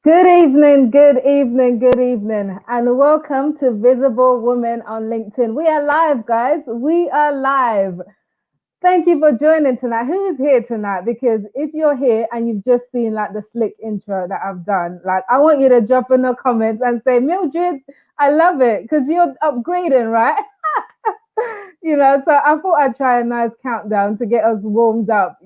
Good evening, good evening, and welcome to Visible Women on LinkedIn. We are live, guys. We are live. Thank you for joining tonight. Who is here tonight? Because if you're here and you've just seen like the slick intro that I've done, like I want you to drop in the comments and say, Mildred, I love it because you're upgrading, right? So I thought I'd try a nice countdown to get us warmed up.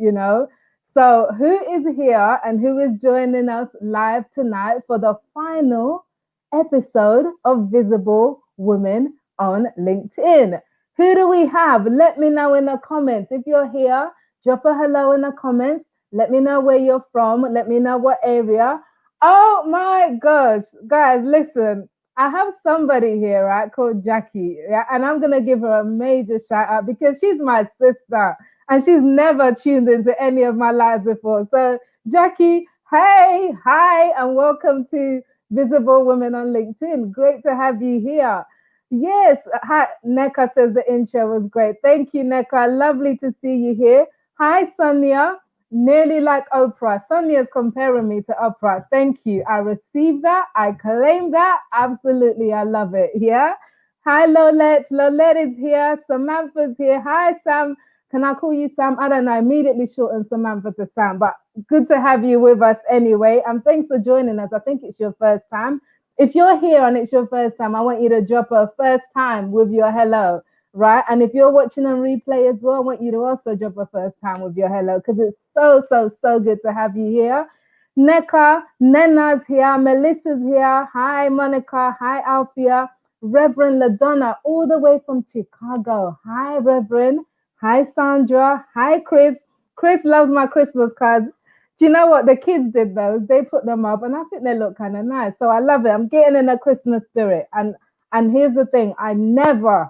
So who is here and who is joining us live tonight for the final episode of Visible Women on LinkedIn? Who do we have? Let me know in the comments. If you're here, drop a hello in the comments. Let me know where you're from. Let me know what area. Oh my gosh, guys, listen. I have somebody here, right, called Jackie, yeah, and I'm gonna give her a major shout out because she's my sister and she's never tuned into any of my lives before. So, Jackie, hey, hi, and welcome to Visible Women on LinkedIn. Great to have you here. Yes, hi, Neka says the intro was great. Thank you, Neka. Lovely to see you here. Hi, Sonia. Nearly like Oprah. Sonia's comparing me to Oprah. Thank you. I received that. I claim that. Absolutely. I love it. Yeah. Hi, Lolette. Lolette is here. Samantha's here. Hi, Sam. Can I call you Sam? I don't know. Immediately shorten Samantha to Sam, but good to have you with us anyway. And thanks for joining us. I think it's your first time. If you're here and it's your first time, I want you to drop a first time with your hello, right? And if you're watching on replay as well, I want you to also drop a first time with your hello because it's so, so, so good to have you here. Neka, Nena's here, Melissa's here. Hi, Monica. Hi, Alfia. Reverend LaDonna, all the way from Chicago. Hi, Reverend. Hi, Sandra. Hi, Chris. Chris loves my Christmas cards. Do you know what the kids did those? They put them up, and I think they look kind of nice. So I love it. I'm getting in a Christmas spirit, and here's the thing: I never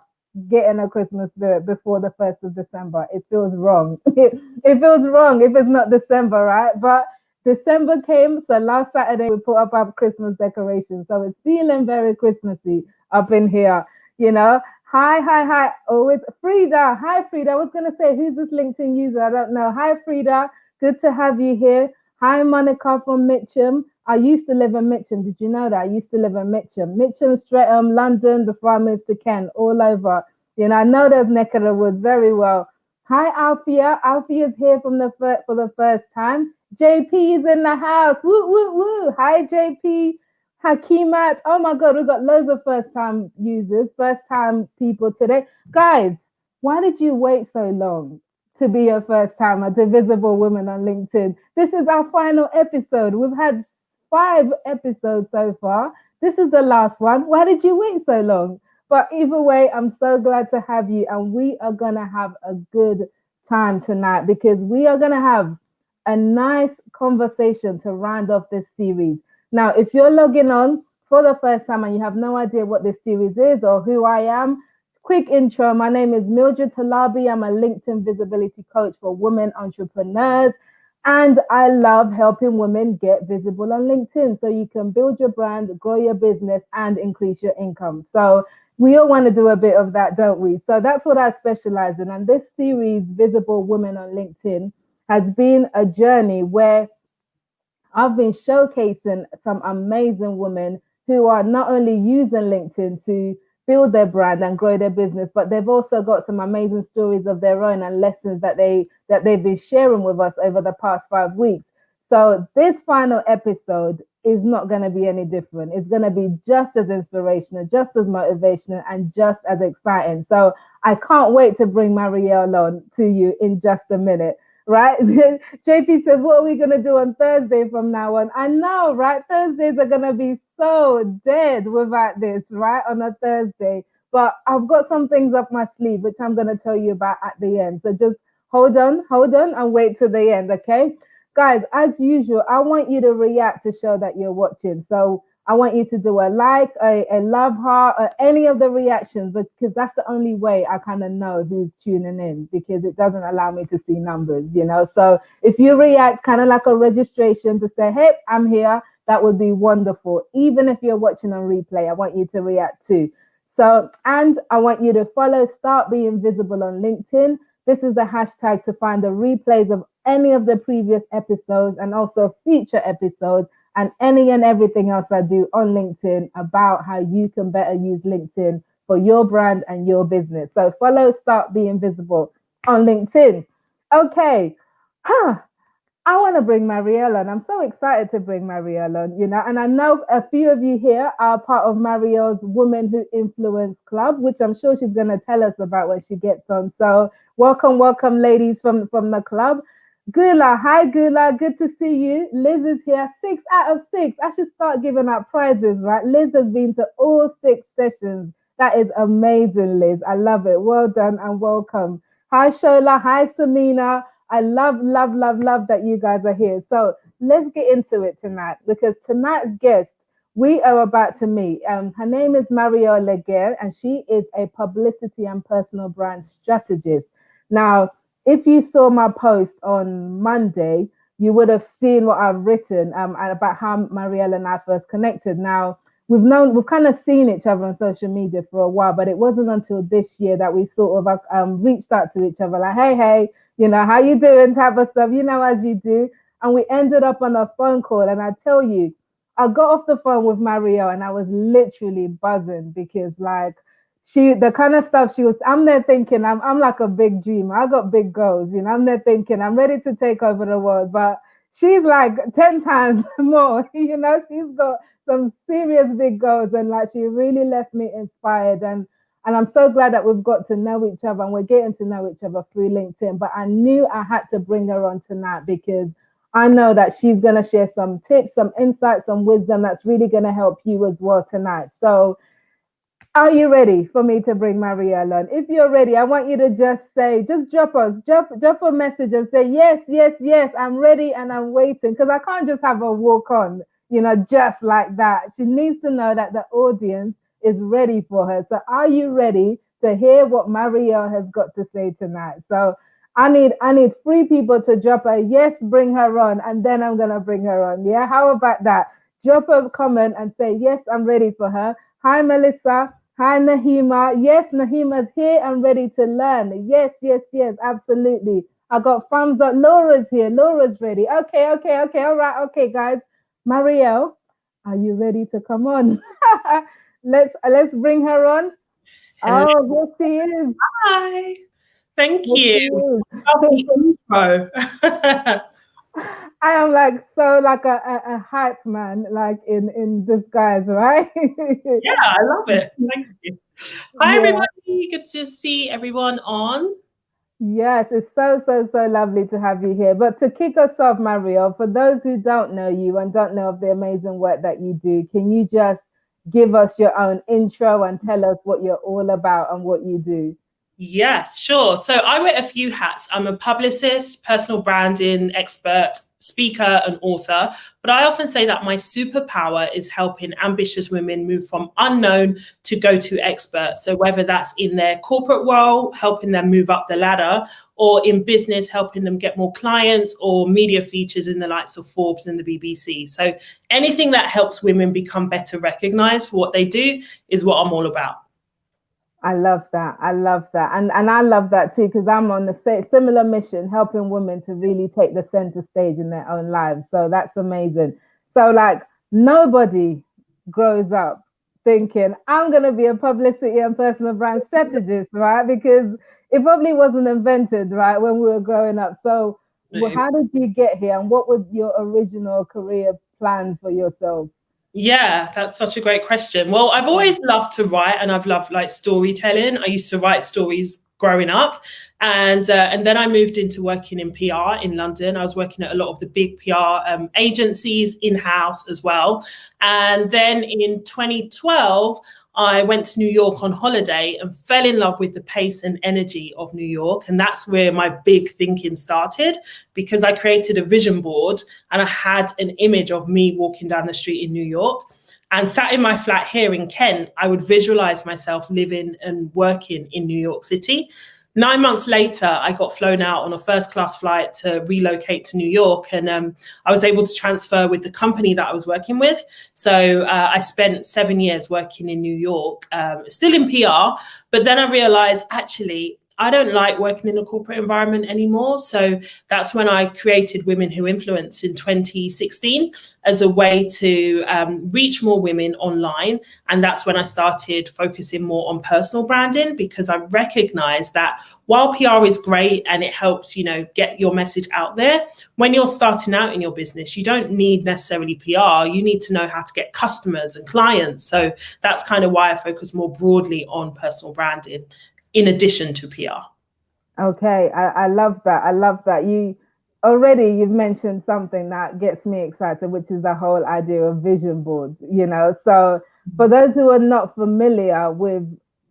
get in a Christmas spirit before the 1st of December. It feels wrong. It feels wrong if it's not December, right? But December came, so last Saturday we put up our Christmas decorations. So it's feeling very Christmassy up in here, you know. Hi, hi, hi. Oh, it's Frida. Hi, Frida. I was going to say, who's this LinkedIn user? I don't know. Hi, Frida. Good to have you here. Hi, Monica from Mitcham. I used to live in Mitcham. Did you know that? I used to live in Mitcham. Mitcham, Streatham, London, before I moved to Kent, all over. I know those neck of the woods very well. Hi, Alfia. Alfia is here for the first time. JP is in the house. Woo, woo, woo. Hi, JP. Hakimat. Oh my God, we've got loads of first time users, first time people today. Guys, why did you wait so long to be your first timer to Visible Women on LinkedIn? This is our final episode. We've had 5 episodes so far. This is the last one. Why did you wait so long? But either way, I'm so glad to have you, and we are going to have a good time tonight because we are going to have a nice conversation to round off this series. Now, if you're logging on for the first time and you have no idea what this series is or who I am, quick intro. My name is Mildred Talabi. I'm a LinkedIn visibility coach for women entrepreneurs. And I love helping women get visible on LinkedIn so you can build your brand, grow your business, and increase your income. So we all want to do a bit of that, don't we? So that's what I specialize in. And this series, Visible Women on LinkedIn, has been a journey where I've been showcasing some amazing women who are not only using LinkedIn to build their brand and grow their business, but they've also got some amazing stories of their own and lessons that they've been sharing with us over the past 5 weeks. So this final episode is not going to be any different. It's going to be just as inspirational, just as motivational, and just as exciting. So I can't wait to bring Marielle on to you in just a minute. Right? JP says, what are we going to do on Thursday from now on? I know, right? Thursdays are going to be so dead without this, right? On a Thursday. But I've got some things up my sleeve, which I'm going to tell you about at the end. So just hold on, and wait to the end, okay? Guys, as usual, I want you to react to show that you're watching. So I want you to do a like, a love heart, or any of the reactions, because that's the only way I kind of know who's tuning in, because it doesn't allow me to see numbers, So if you react kind of like a registration to say, hey, I'm here, that would be wonderful. Even if you're watching on replay, I want you to react too. So, and I want you to follow Start Being Visible on LinkedIn. This is the hashtag to find the replays of any of the previous episodes and also future episodes. and any and everything else I do on LinkedIn about how you can better use LinkedIn for your brand and your business. So follow Start Being Visible on LinkedIn. Okay. Huh. I want to bring Marielle on. I'm so excited to bring Marielle on, and I know a few of you here are part of Marielle's Women Who Influence Club, which I'm sure she's going to tell us about when she gets on. So welcome, ladies from the club. Gula, hi Gula, good to see you. Liz is here, 6 out of 6. I should start giving out prizes, right? Liz has been to all 6 sessions. That is amazing, Liz. I love it. Well done and welcome. Hi Shola, hi Samina. I love that you guys are here. So let's get into it tonight, because tonight's guest we are about to meet. Her name is Marielle Legair, and she is a publicity and personal brand strategist. Now, if you saw my post on Monday, you would have seen what I've written about how Marielle and I first connected. Now, we've kind of seen each other on social media for a while, but it wasn't until this year that we sort of reached out to each other like, hey, how you doing type of stuff, as you do. And we ended up on a phone call. And I tell you, I got off the phone with Marielle and I was literally buzzing, because like the kind of stuff I'm there thinking, I'm like a big dreamer. I got big goals, I'm there thinking I'm ready to take over the world. But she's like 10 times more, she's got some serious big goals, and like she really left me inspired. And I'm so glad that we've got to know each other, and we're getting to know each other through LinkedIn. But I knew I had to bring her on tonight, because I know that she's going to share some tips, some insights, some wisdom that's really going to help you as well tonight. So are you ready for me to bring Marielle on? If you're ready, I want you to just drop a message and say, yes, I'm ready and I'm waiting, because I can't just have her walk on, just like that. She needs to know that the audience is ready for her. So are you ready to hear what Marielle has got to say tonight? So I need 3 people to drop a yes, bring her on, and then I'm gonna bring her on. Yeah, how about that? Drop a comment and say, yes, I'm ready for her. Hi Melissa. Hi Nahima. Yes, Nahima's here and ready to learn. Yes, absolutely. I got thumbs up. Laura's here. Laura's ready. Okay. All right. Okay, guys. Marielle, are you ready to come on? Let's bring her on. Hello. Oh, here she is. Hi. Thank you. I am like a hype man, like in disguise, right? Yeah, I love it. Thank you. Hi, everybody. Good to see everyone on. Yes, it's so lovely to have you here. But to kick us off, Marielle, for those who don't know you and don't know of the amazing work that you do, can you just give us your own intro and tell us what you're all about and what you do? Yes, sure. So I wear a few hats. I'm a publicist, personal branding expert, speaker, and author. But I often say that my superpower is helping ambitious women move from unknown to go-to expert. So whether that's in their corporate role, helping them move up the ladder, or in business, helping them get more clients, or media features in the likes of Forbes and the BBC. So anything that helps women become better recognized for what they do is what I'm all about. I love that. And I love that too, because I'm on the similar mission, helping women to really take the center stage in their own lives. So that's amazing. So like nobody grows up thinking, I'm going to be a publicity and personal brand strategist, right? Because it probably wasn't invented, right, when we were growing up. So how did you get here, and what was your original career plans for yourself? Yeah, that's such a great question. Well, I've always loved to write, and I've loved like storytelling. I used to write stories growing up, and then I moved into working in PR in London. I was working at a lot of the big PR agencies in-house as well. And then in 2012, I went to New York on holiday and fell in love with the pace and energy of New York. And that's where my big thinking started, because I created a vision board and I had an image of me walking down the street in New York. And sat in my flat here in Kent, I would visualize myself living and working in New York City. 9 months later, I got flown out on a first-class flight to relocate to New York, and I was able to transfer with the company that I was working with. So I spent 7 years working in New York, still in PR, but then I realized, actually, I don't like working in a corporate environment anymore. So that's when I created Women Who Influence in 2016 as a way to reach more women online. And that's when I started focusing more on personal branding, because I recognized that while PR is great and it helps, get your message out there, when you're starting out in your business, you don't need necessarily PR. You need to know how to get customers and clients. So that's kind of why I focus more broadly on personal branding in addition to PR. Okay, I love that. I love that. You've mentioned something that gets me excited, which is the whole idea of vision boards, So for those who are not familiar with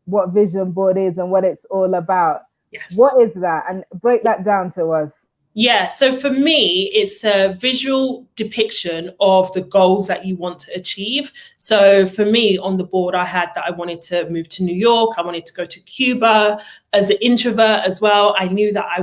what vision board is and what it's all about, yes. What is that? And break that down to us. Yeah, so for me, it's a visual depiction of the goals that you want to achieve. So for me, on the board, I had that I wanted to move to New York. I wanted to go to Cuba. As an introvert as well, I knew that I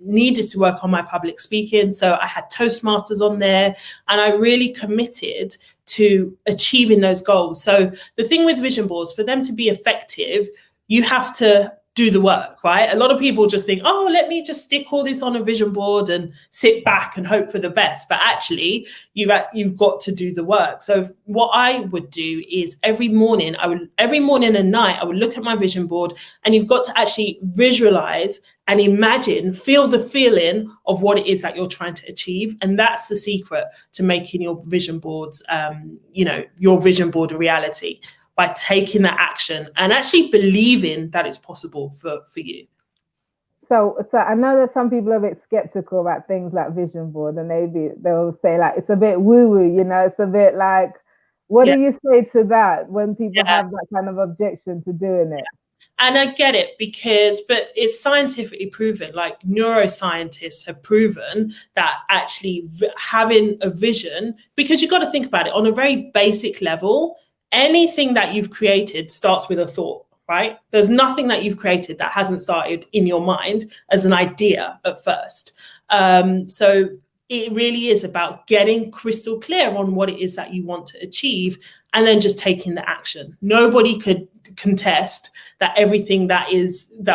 needed to work on my public speaking. So I had Toastmasters on there, and I really committed to achieving those goals. So the thing with vision boards, for them to be effective, you have to do the work, right? A lot of people just think, oh, let me just stick all this on a vision board and sit back and hope for the best. But actually, you've got to do the work. So what I would do is every morning and night, I would look at my vision board, and you've got to actually visualize and imagine, feel the feeling of what it is that you're trying to achieve. And that's the secret to making your vision boards, your vision board a reality, by taking that action and actually believing that it's possible for you. So I know that some people are a bit skeptical about things like vision board, and they'll say like it's a bit woo-woo, it's a bit like, what do you say to that when people have that kind of objection to doing it? And I get it but it's scientifically proven, like neuroscientists have proven that actually having a vision, because you've got to think about it on a very basic level, anything that you've created starts with a thought, right? There's nothing that you've created that hasn't started in your mind as an idea at first. So it really is about getting crystal clear on what it is that you want to achieve, and then just taking the action. Nobody could contest that everything that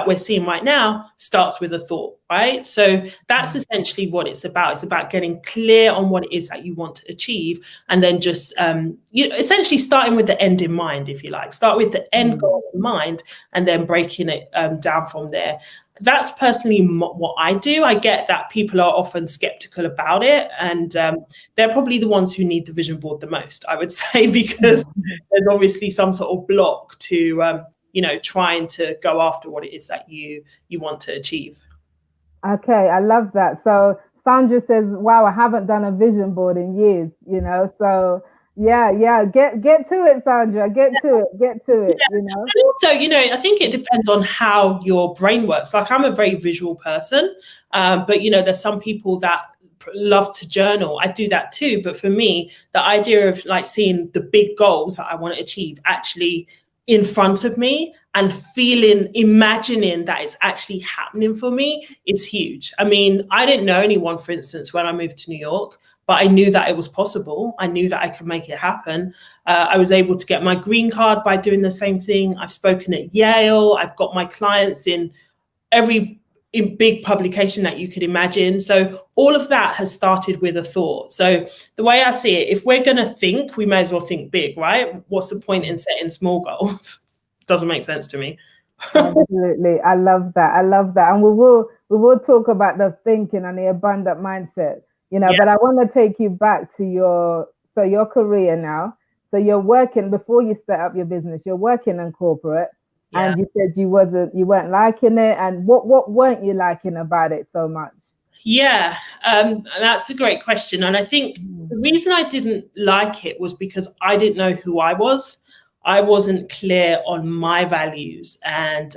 we're seeing right now starts with a thought, right? So that's essentially what it's about. It's about getting clear on what it is that you want to achieve, and then just essentially starting with the end in mind, if you like. Start with the end goal in mind, and then breaking it down from there. That's personally what I do. I get that people are often skeptical about it, and they're probably the ones who need the vision board the most, I would say, because there's obviously some sort of block to trying to go after what it is that you want to achieve. Okay, I love that. So Sandra says, wow, I haven't done a vision board in years, so yeah, get to it, Sandra, get to it. And also, I think it depends on how your brain works. Like, I'm a very visual person, but there's some people that love to journal. I do that too, but for me, the idea of like seeing the big goals that I want to achieve actually in front of me and imagining that it's actually happening for me is huge. I mean, I didn't know anyone, for instance, when I moved to New York, but I knew that it was possible. I knew that I could make it happen. I was able to get my green card by doing the same thing. I've spoken at Yale. I've got my clients in every big publication that you could imagine. So all of that has started with a thought. So the way I see it, if we're going to think, we may as well think big, right? What's the point in setting small goals? Doesn't make sense to me. Absolutely. I love that. And we will talk about the thinking and the abundant mindset, but I want to take you back to your career now. So you're working, before you set up your business, you're working in corporate. Yeah. And you said you weren't liking it. And what weren't you liking about it so much? Yeah, that's a great question. And I think the reason I didn't like it was because I didn't know who I was. I wasn't clear on my values and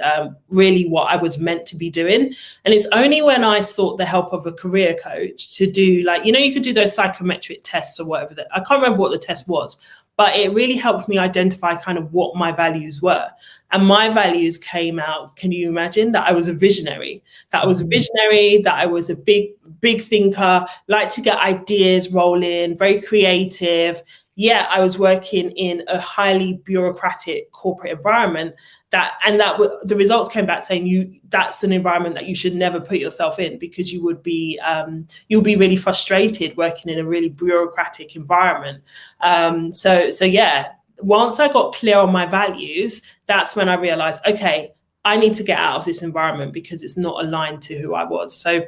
really what I was meant to be doing. And it's only when I sought the help of a career coach to do, like, you could do those psychometric tests or whatever. I can't remember what the test was, but it really helped me identify kind of what my values were. And my values came out, can you imagine, that I was a visionary, that I was a big thinker, like to get ideas rolling, very creative, yeah, I was working in a highly bureaucratic corporate environment the results came back saying that's an environment that you should never put yourself in, because you'll be really frustrated working in a really bureaucratic environment. So yeah, once I got clear on my values, that's when I realized, okay, I need to get out of this environment because it's not aligned to who I was. So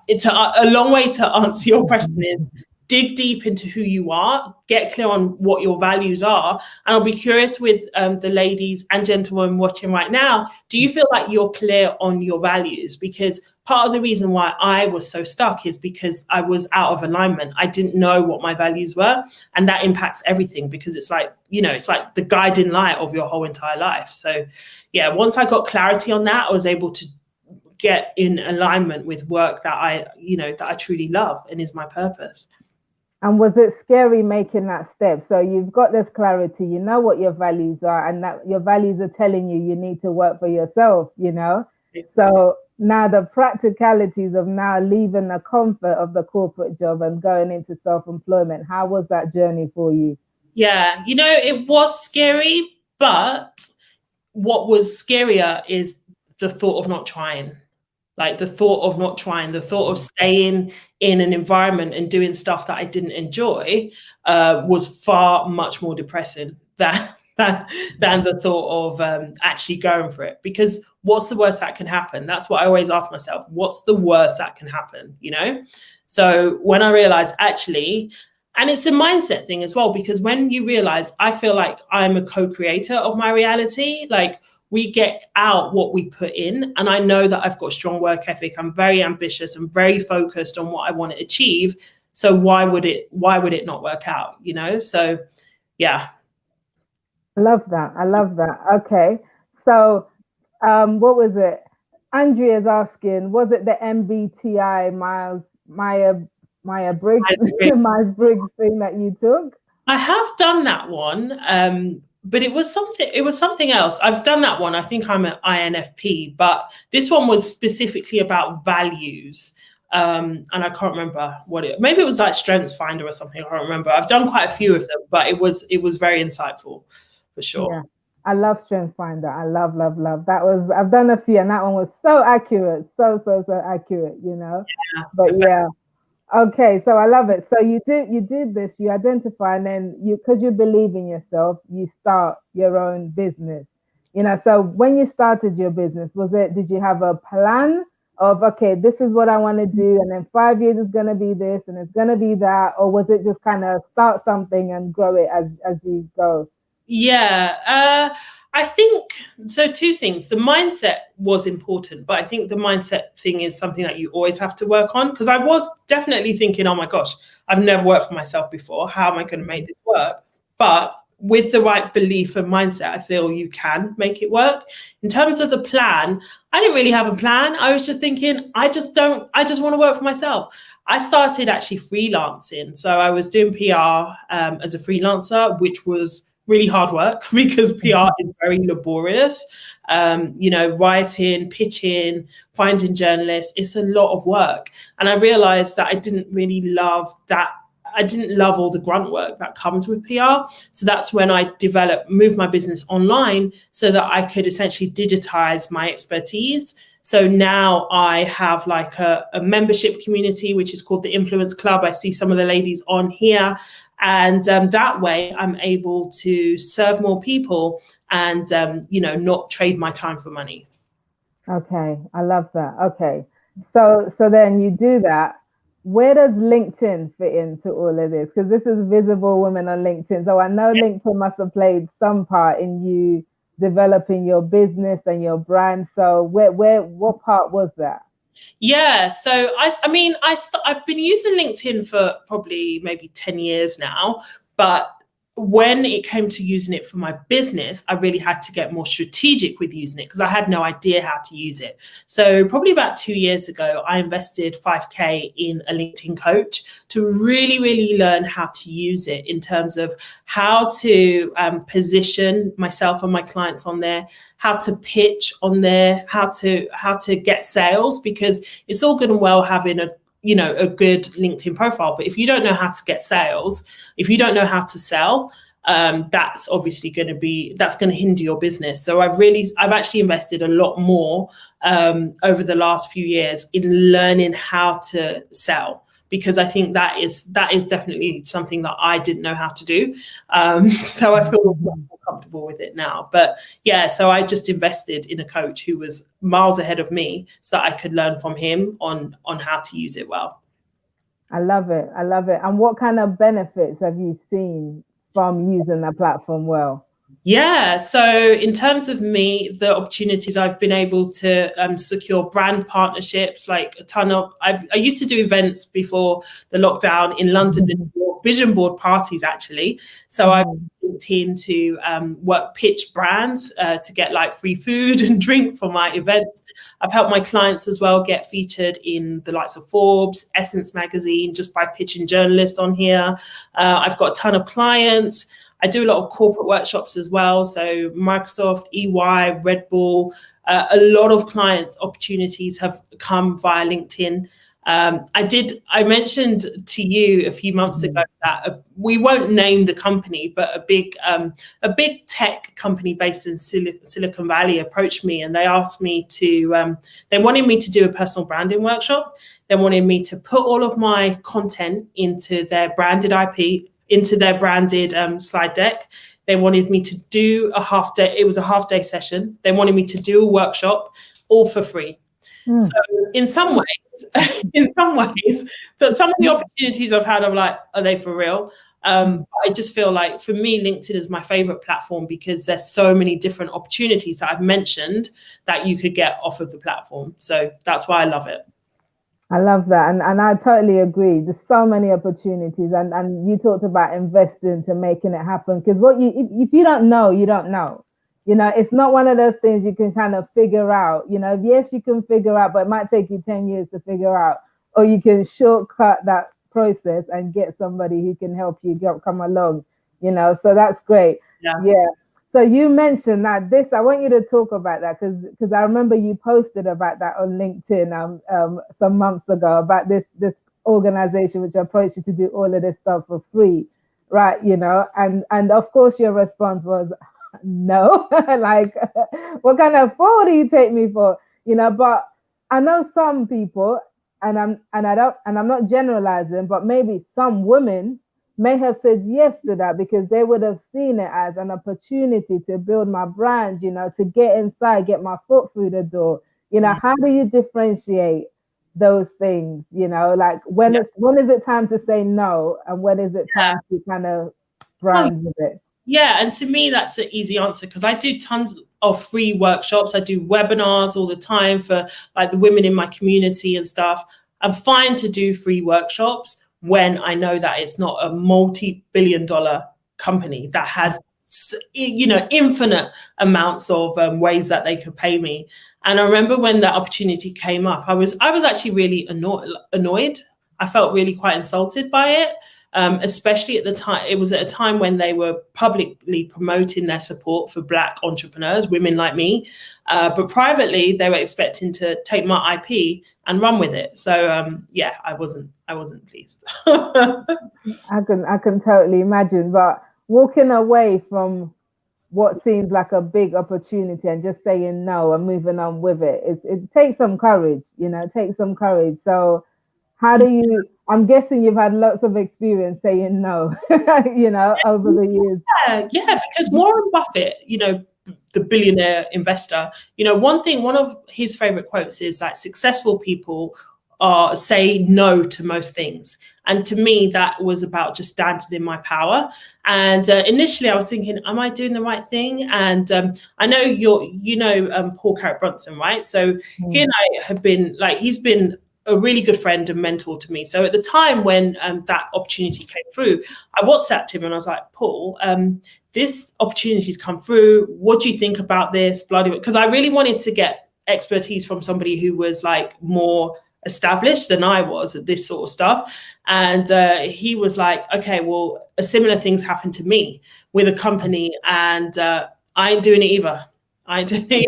it's a long way to answer your question is, dig deep into who you are, get clear on what your values are. And I'll be curious with the ladies and gentlemen watching right now, do you feel like you're clear on your values? Because part of the reason why I was so stuck is because I was out of alignment. I didn't know what my values were, and that impacts everything, because it's like, it's like the guiding light of your whole entire life. So yeah, once I got clarity on that, I was able to get in alignment with work that I truly love and is my purpose. And was it scary making that step? So you've got this clarity, you know what your values are, and that your values are telling you need to work for yourself, So now the practicalities of now leaving the comfort of the corporate job and going into self-employment, how was that journey for you? Yeah, it was scary, but what was scarier is the thought of not trying. Like the thought of staying in an environment and doing stuff that I didn't enjoy was far much more depressing than the thought of actually going for it. Because what's the worst that can happen? That's what I always ask myself. What's the worst that can happen? So when I realized actually, and it's a mindset thing as well, because when you realize, I feel like I'm a co-creator of my reality, like we get out what we put in. And I know that I've got strong work ethic. I'm very ambitious and very focused on what I want to achieve. So why would it not work out? So yeah. I love that. Okay. So what was it? Andrea's asking, was it the MBTI Myers-Briggs thing that you took? I have done that one. But it was something else. I've done that one. I think I'm an INFP, but this one was specifically about values. And I can't remember maybe it was like Strengths Finder or something. I can't remember. I've done quite a few of them, but it was very insightful for sure. Yeah. I love Strengths Finder. I love I've done a few, and that one was so accurate. So accurate, Yeah. But yeah. Okay, so I love it. So you did this, you identify, and then because you believe in yourself, you start your own business. So when you started your business, did you have a plan of, okay, this is what I want to do, and then 5 years is going to be this and it's going to be that, or was it just kind of start something and grow it as you go? Yeah, I think so. Two things. The mindset was important, but I think the mindset thing is something that you always have to work on, because I was definitely thinking, oh my gosh, I've never worked for myself before. How am I going to make this work? But with the right belief and mindset, I feel you can make it work. In terms of the plan, I didn't really have a plan. I was just thinking, I just want to work for myself. I started actually freelancing. So I was doing PR as a freelancer, which was really hard work because PR is very laborious. Writing, pitching, finding journalists, it's a lot of work. And I realized that I didn't really love that. I didn't love all the grunt work that comes with PR. So that's when I moved my business online so that I could essentially digitize my expertise. So now I have like a membership community, which is called the Influence Club. I see some of the ladies on here. And that way I'm able to serve more people and, not trade my time for money. Okay. I love that. Okay. So then you do that. Where does LinkedIn fit into all of this? Because this is Visible Women on LinkedIn. So I know LinkedIn must have played some part in you developing your business and your brand. So what part was that? Yeah, so I've been using LinkedIn for probably maybe 10 years now, but when it came to using it for my business, I really had to get more strategic with using it because I had no idea how to use it. So probably about 2 years ago, I invested 5K in a LinkedIn coach to really, really learn how to use it in terms of how to position myself and my clients on there, how to pitch on there, how to get sales, because it's all good and well having a good LinkedIn profile. But if you don't know how to get sales, if you don't know how to sell, that's obviously going to hinder your business. So I've actually invested a lot more over the last few years in learning how to sell, because I think that is definitely something that I didn't know how to do. So I feel more comfortable with it now. But yeah, so I just invested in a coach who was miles ahead of me so that I could learn from him on how to use it well. I love it. I love it. And what kind of benefits have you seen from using the platform well? Yeah, so in terms of me, the opportunities I've been able to secure brand partnerships, like a ton of, I used to do events before the lockdown in London, vision board parties actually. So I've LinkedIn to pitch brands to get like free food and drink for my events. I've helped my clients as well get featured in the likes of Forbes, Essence magazine, just by pitching journalists on here. I've got a ton of clients. I do a lot of corporate workshops as well. So Microsoft, EY, Red Bull, a lot of clients' opportunities have come via LinkedIn. I mentioned to you a few months ago that we won't name the company, but a big tech company based in Silicon Valley approached me, and they asked me they wanted me to do a personal branding workshop. They wanted me to put all of my content into their branded IP, into their branded slide deck. They wanted me to do a half day. It was a half day session. They wanted me to do a workshop, all for free. So in some ways, that some of the opportunities I've had, I'm like, are they for real? I just feel like for me, LinkedIn is my favorite platform because there's so many different opportunities that I've mentioned that you could get off of the platform. So that's why I love it. I love that. And I totally agree. There's so many opportunities. And you talked about investing to making it happen. Because if you don't know, you don't know. It's not one of those things you can kind of figure out. Yes, you can figure out, but it might take you 10 years to figure out. Or you can shortcut that process and get somebody who can help you come along. So that's great. Yeah. So you mentioned that I want you to talk about that because I remember you posted about that on LinkedIn some months ago about this organization which approached you to do all of this stuff for free, right? And of course your response was no, like what kind of fool do you take me for? But I know some people, and I'm not generalizing, but maybe some women may have said yes to that because they would have seen it as an opportunity to build my brand, to get inside, get my foot through the door. How do you differentiate those things? Like when is it time to say no, and when is it time to kind of brand with it? Yeah, and to me that's an easy answer because I do tons of free workshops. I do webinars all the time for like the women in my community and stuff. I'm fine to do free workshops when I know that it's not a multi-billion-dollar company that has, infinite amounts of ways that they could pay me. And I remember when that opportunity came up, I was actually really annoyed. I felt really quite insulted by it, especially at the time. It was at a time when they were publicly promoting their support for Black entrepreneurs, women like me. But privately, they were expecting to take my IP and run with it. So I wasn't pleased. I can totally imagine. But walking away from what seems like a big opportunity and just saying no and moving on with it, it takes some courage. It takes some courage. So how do you? I'm guessing you've had lots of experience saying no, over the years. Yeah, because Warren Buffett, the billionaire investor, one of his favorite quotes is like successful people say no to most things. And to me, that was about just standing in my power. And initially I was thinking, am I doing the right thing? And I know Paul Carrick-Brunson, right? So he and I have been he's been a really good friend and mentor to me. So at the time when that opportunity came through, I WhatsApped him and I was like, Paul, this opportunity's come through. What do you think about this? Because I really wanted to get expertise from somebody who was like more established than I was at this sort of stuff. And he was like, okay, well, a similar thing's happened to me with a company and I ain't doing it either. He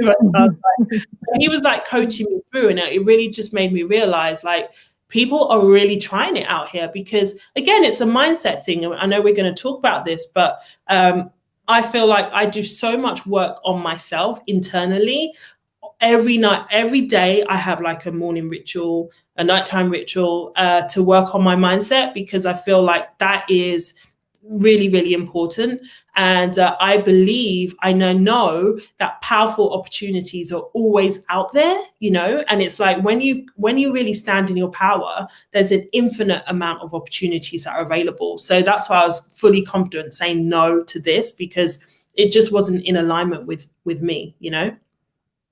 was like coaching me through, and it really just made me realize like people are really trying it out here because, again, it's a mindset thing. I know we're going to talk about this, but I feel like I do so much work on myself internally. Every night, every day, I have like a morning ritual, a nighttime ritual to work on my mindset, because I feel like that is really, really important. And I believe, I know that powerful opportunities are always out there, and it's like when you really stand in your power, there's an infinite amount of opportunities that are available. So that's why I was fully confident saying no to this, because it just wasn't in alignment with me.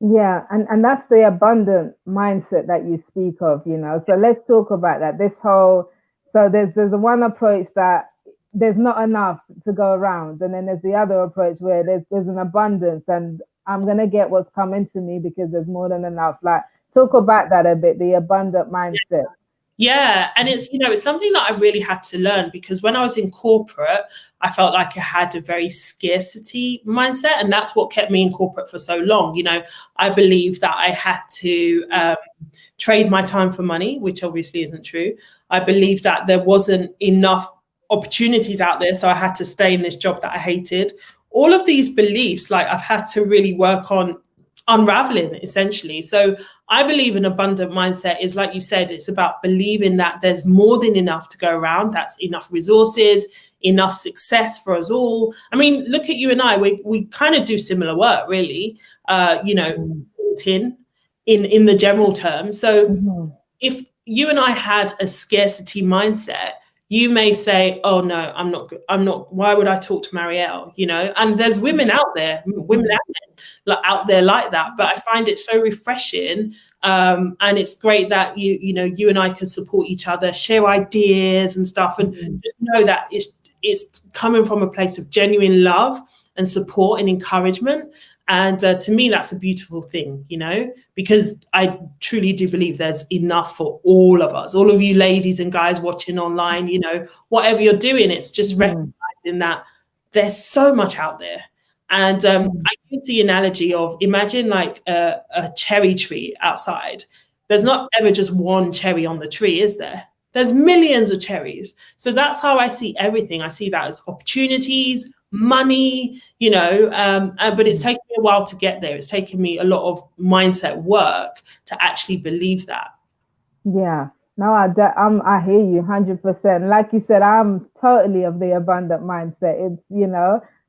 Yeah, and that's the abundant mindset that you speak of, So let's talk about that. So there's the one approach that there's not enough to go around, and then there's the other approach where there's an abundance, and I'm gonna get what's coming to me because there's more than enough. Like, talk about that a bit, the abundant mindset. Yeah. And it's something that I really had to learn, because when I was in corporate, I felt like I had a very scarcity mindset. And that's what kept me in corporate for so long. I believed that I had to trade my time for money, which obviously isn't true. I believed that there wasn't enough opportunities out there, so I had to stay in this job that I hated. All of these beliefs, like, I've had to really work on unraveling, essentially. So I believe an abundant mindset is, like you said, it's about believing that there's more than enough to go around. That's enough resources, enough success for us all. I mean, look at you and I, we kind of do similar work, really, in the general term. So if you and I had a scarcity mindset, you may say, oh no, I'm not, why would I talk to Marielle? And there's women out there, women out there like that. But I find it so refreshing. And it's great that you and I can support each other, share ideas and stuff, and just know that it's coming from a place of genuine love and support and encouragement. And to me, that's a beautiful thing, because I truly do believe there's enough for all of us, all of you ladies and guys watching online, whatever you're doing, it's just recognizing that there's so much out there. And I use the analogy of, imagine like a cherry tree outside. There's not ever just one cherry on the tree, is there? There's millions of cherries. So that's how I see everything. I see that as opportunities, money, but it's taken me a while to get there. It's taken me a lot of mindset work to actually believe that. Yeah, no, I hear you 100%. Like you said, I'm totally of the abundant mindset. It's,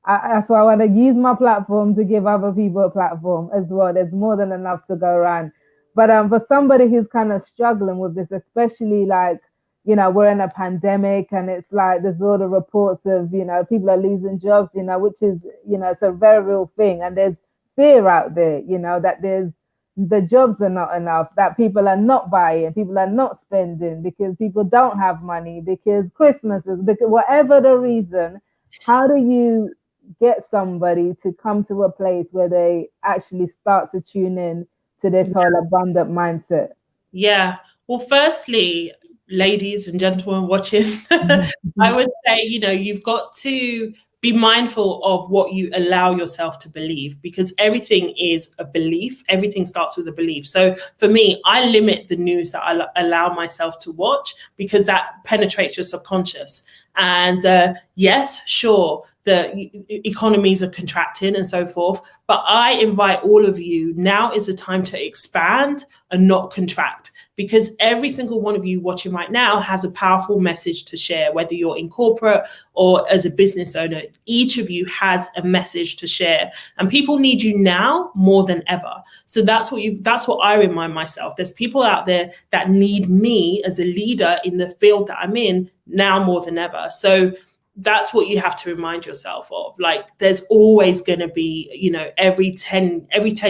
that's why I want to use my platform to give other people a platform as well. There's more than enough to go around. But for somebody who's kind of struggling with this, especially like, we're in a pandemic, and it's like there's all the reports of, people are losing jobs, which is, it's a very real thing. And there's fear out there, that the jobs are not enough, that people are not buying, people are not spending because people don't have money, because Christmas is, because whatever the reason. How do you get somebody to come to a place where they actually start to tune in to this whole abundant mindset? Yeah. Well, firstly, ladies and gentlemen watching, I would say, you've got to be mindful of what you allow yourself to believe, because everything is a belief. Everything starts with a belief. So for me, I limit the news that I allow myself to watch, because that penetrates your subconscious. And yes, sure, the economies are contracting and so forth, but I invite all of you, now is the time to expand and not contract. Because every single one of you watching right now has a powerful message to share, whether you're in corporate or as a business owner. Each of you has a message to share, and people need you now more than ever. So that's what I remind myself. There's people out there that need me as a leader in the field that I'm in now more than ever. So that's what you have to remind yourself of. Like, there's always going to be, every 10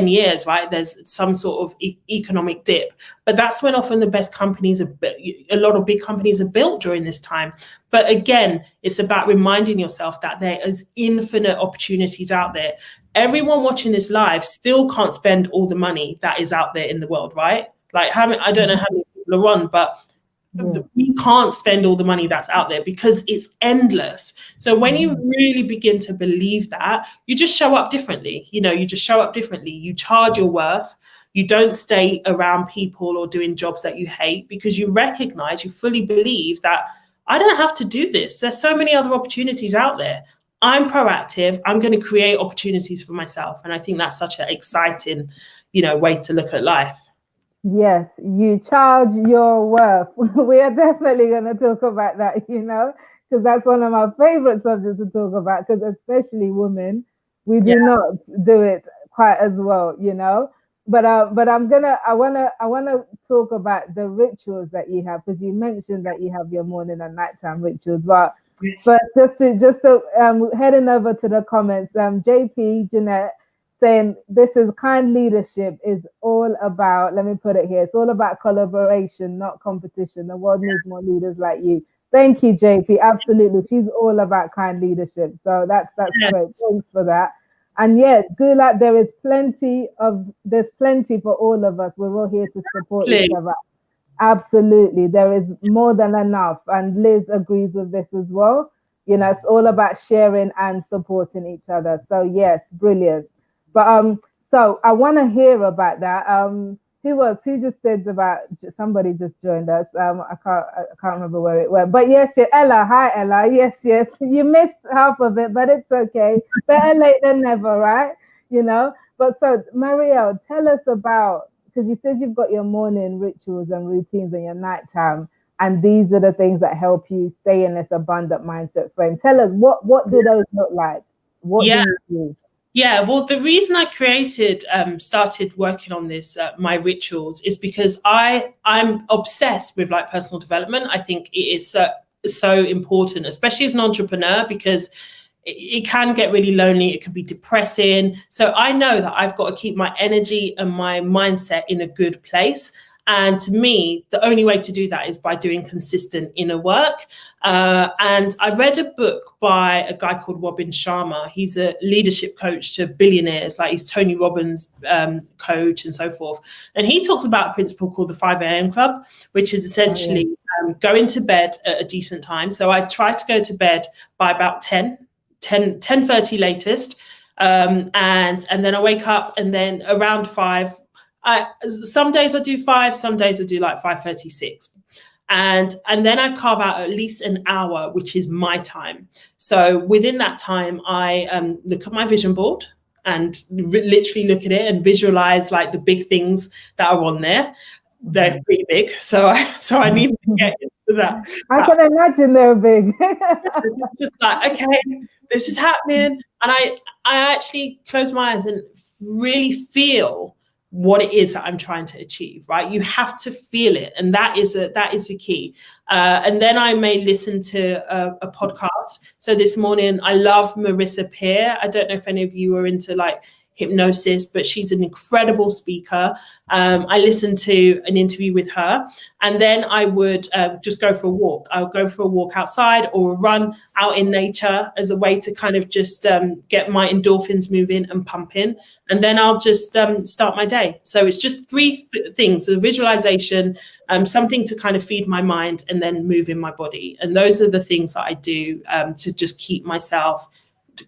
years, right? There's some sort of economic dip, but that's when often the best companies a lot of big companies are built during this time. But again, it's about reminding yourself that there is infinite opportunities out there. Everyone watching this live still can't spend all the money that is out there in the world, right? Like, I don't know how many people are on, but we can't spend all the money that's out there because it's endless. So when you really begin to believe that, you just show up differently. You just show up differently. You charge your worth. You don't stay around people or doing jobs that you hate, because you recognize, you fully believe that I don't have to do this. There's so many other opportunities out there. I'm proactive. I'm going to create opportunities for myself. And I think that's such an exciting, way to look at life. Yes, you charge your worth. We are definitely going to talk about that, because that's one of my favorite subjects to talk about, because especially women, we do not do it quite as well, But I wanna talk about the rituals that you have, because you mentioned that you have your morning and nighttime rituals. But just to heading over to the comments, JP Jeanette saying this is kind leadership is all about, let me put it here, it's all about collaboration, not competition. The world needs more leaders like you. Thank you, JP. Absolutely. She's all about kind leadership. So that's great. Thanks for that. And yet, Gulat, there's plenty for all of us. We're all here to support each other. Absolutely. There is more than enough. And Liz agrees with this as well. It's all about sharing and supporting each other. So yes, brilliant. But so I want to hear about that. Who just said about, somebody just joined us. I can't remember where it went. But yes, Ella. Hi, Ella. Yes. You missed half of it, but it's okay. Better late than never, right? But so Marielle, tell us about, because you said you've got your morning rituals and routines and your nighttime, and these are the things that help you stay in this abundant mindset frame. Tell us what do those look like? What do you do? Yeah, well, the reason I started working on this, my rituals, is because I'm obsessed with like personal development. I think it is so important, especially as an entrepreneur, because it can get really lonely. It can be depressing. So I know that I've got to keep my energy and my mindset in a good place. And to me, the only way to do that is by doing consistent inner work. And I read a book by a guy called Robin Sharma. He's a leadership coach to billionaires, like he's Tony Robbins' coach and so forth. And he talks about a principle called the 5 a.m. club, which is essentially going to bed at a decent time. So I try to go to bed by about 10:30 latest. And then I wake up, and then around 5, some days I do 5, some days I do like 5:36. And then I carve out at least an hour, which is my time. So within that time, I look at my vision board and literally look at it and visualize like the big things that are on there. They're pretty big. So I need to get into that. I can imagine they're big. Just like, okay, this is happening. And I actually close my eyes and really feel what it is that I'm trying to achieve, right? You have to feel it. And that is the key. And then I may listen to a podcast. So this morning, I love Marissa Peer. I don't know if any of you are into like hypnosis, but she's an incredible speaker. I listened to an interview with her, and then I would just go for a walk. I'll go for a walk outside or a run out in nature as a way to kind of just get my endorphins moving and pumping. And then I'll just start my day. So it's just three things: a visualization, something to kind of feed my mind, and then move in my body. And those are the things that I do to just keep myself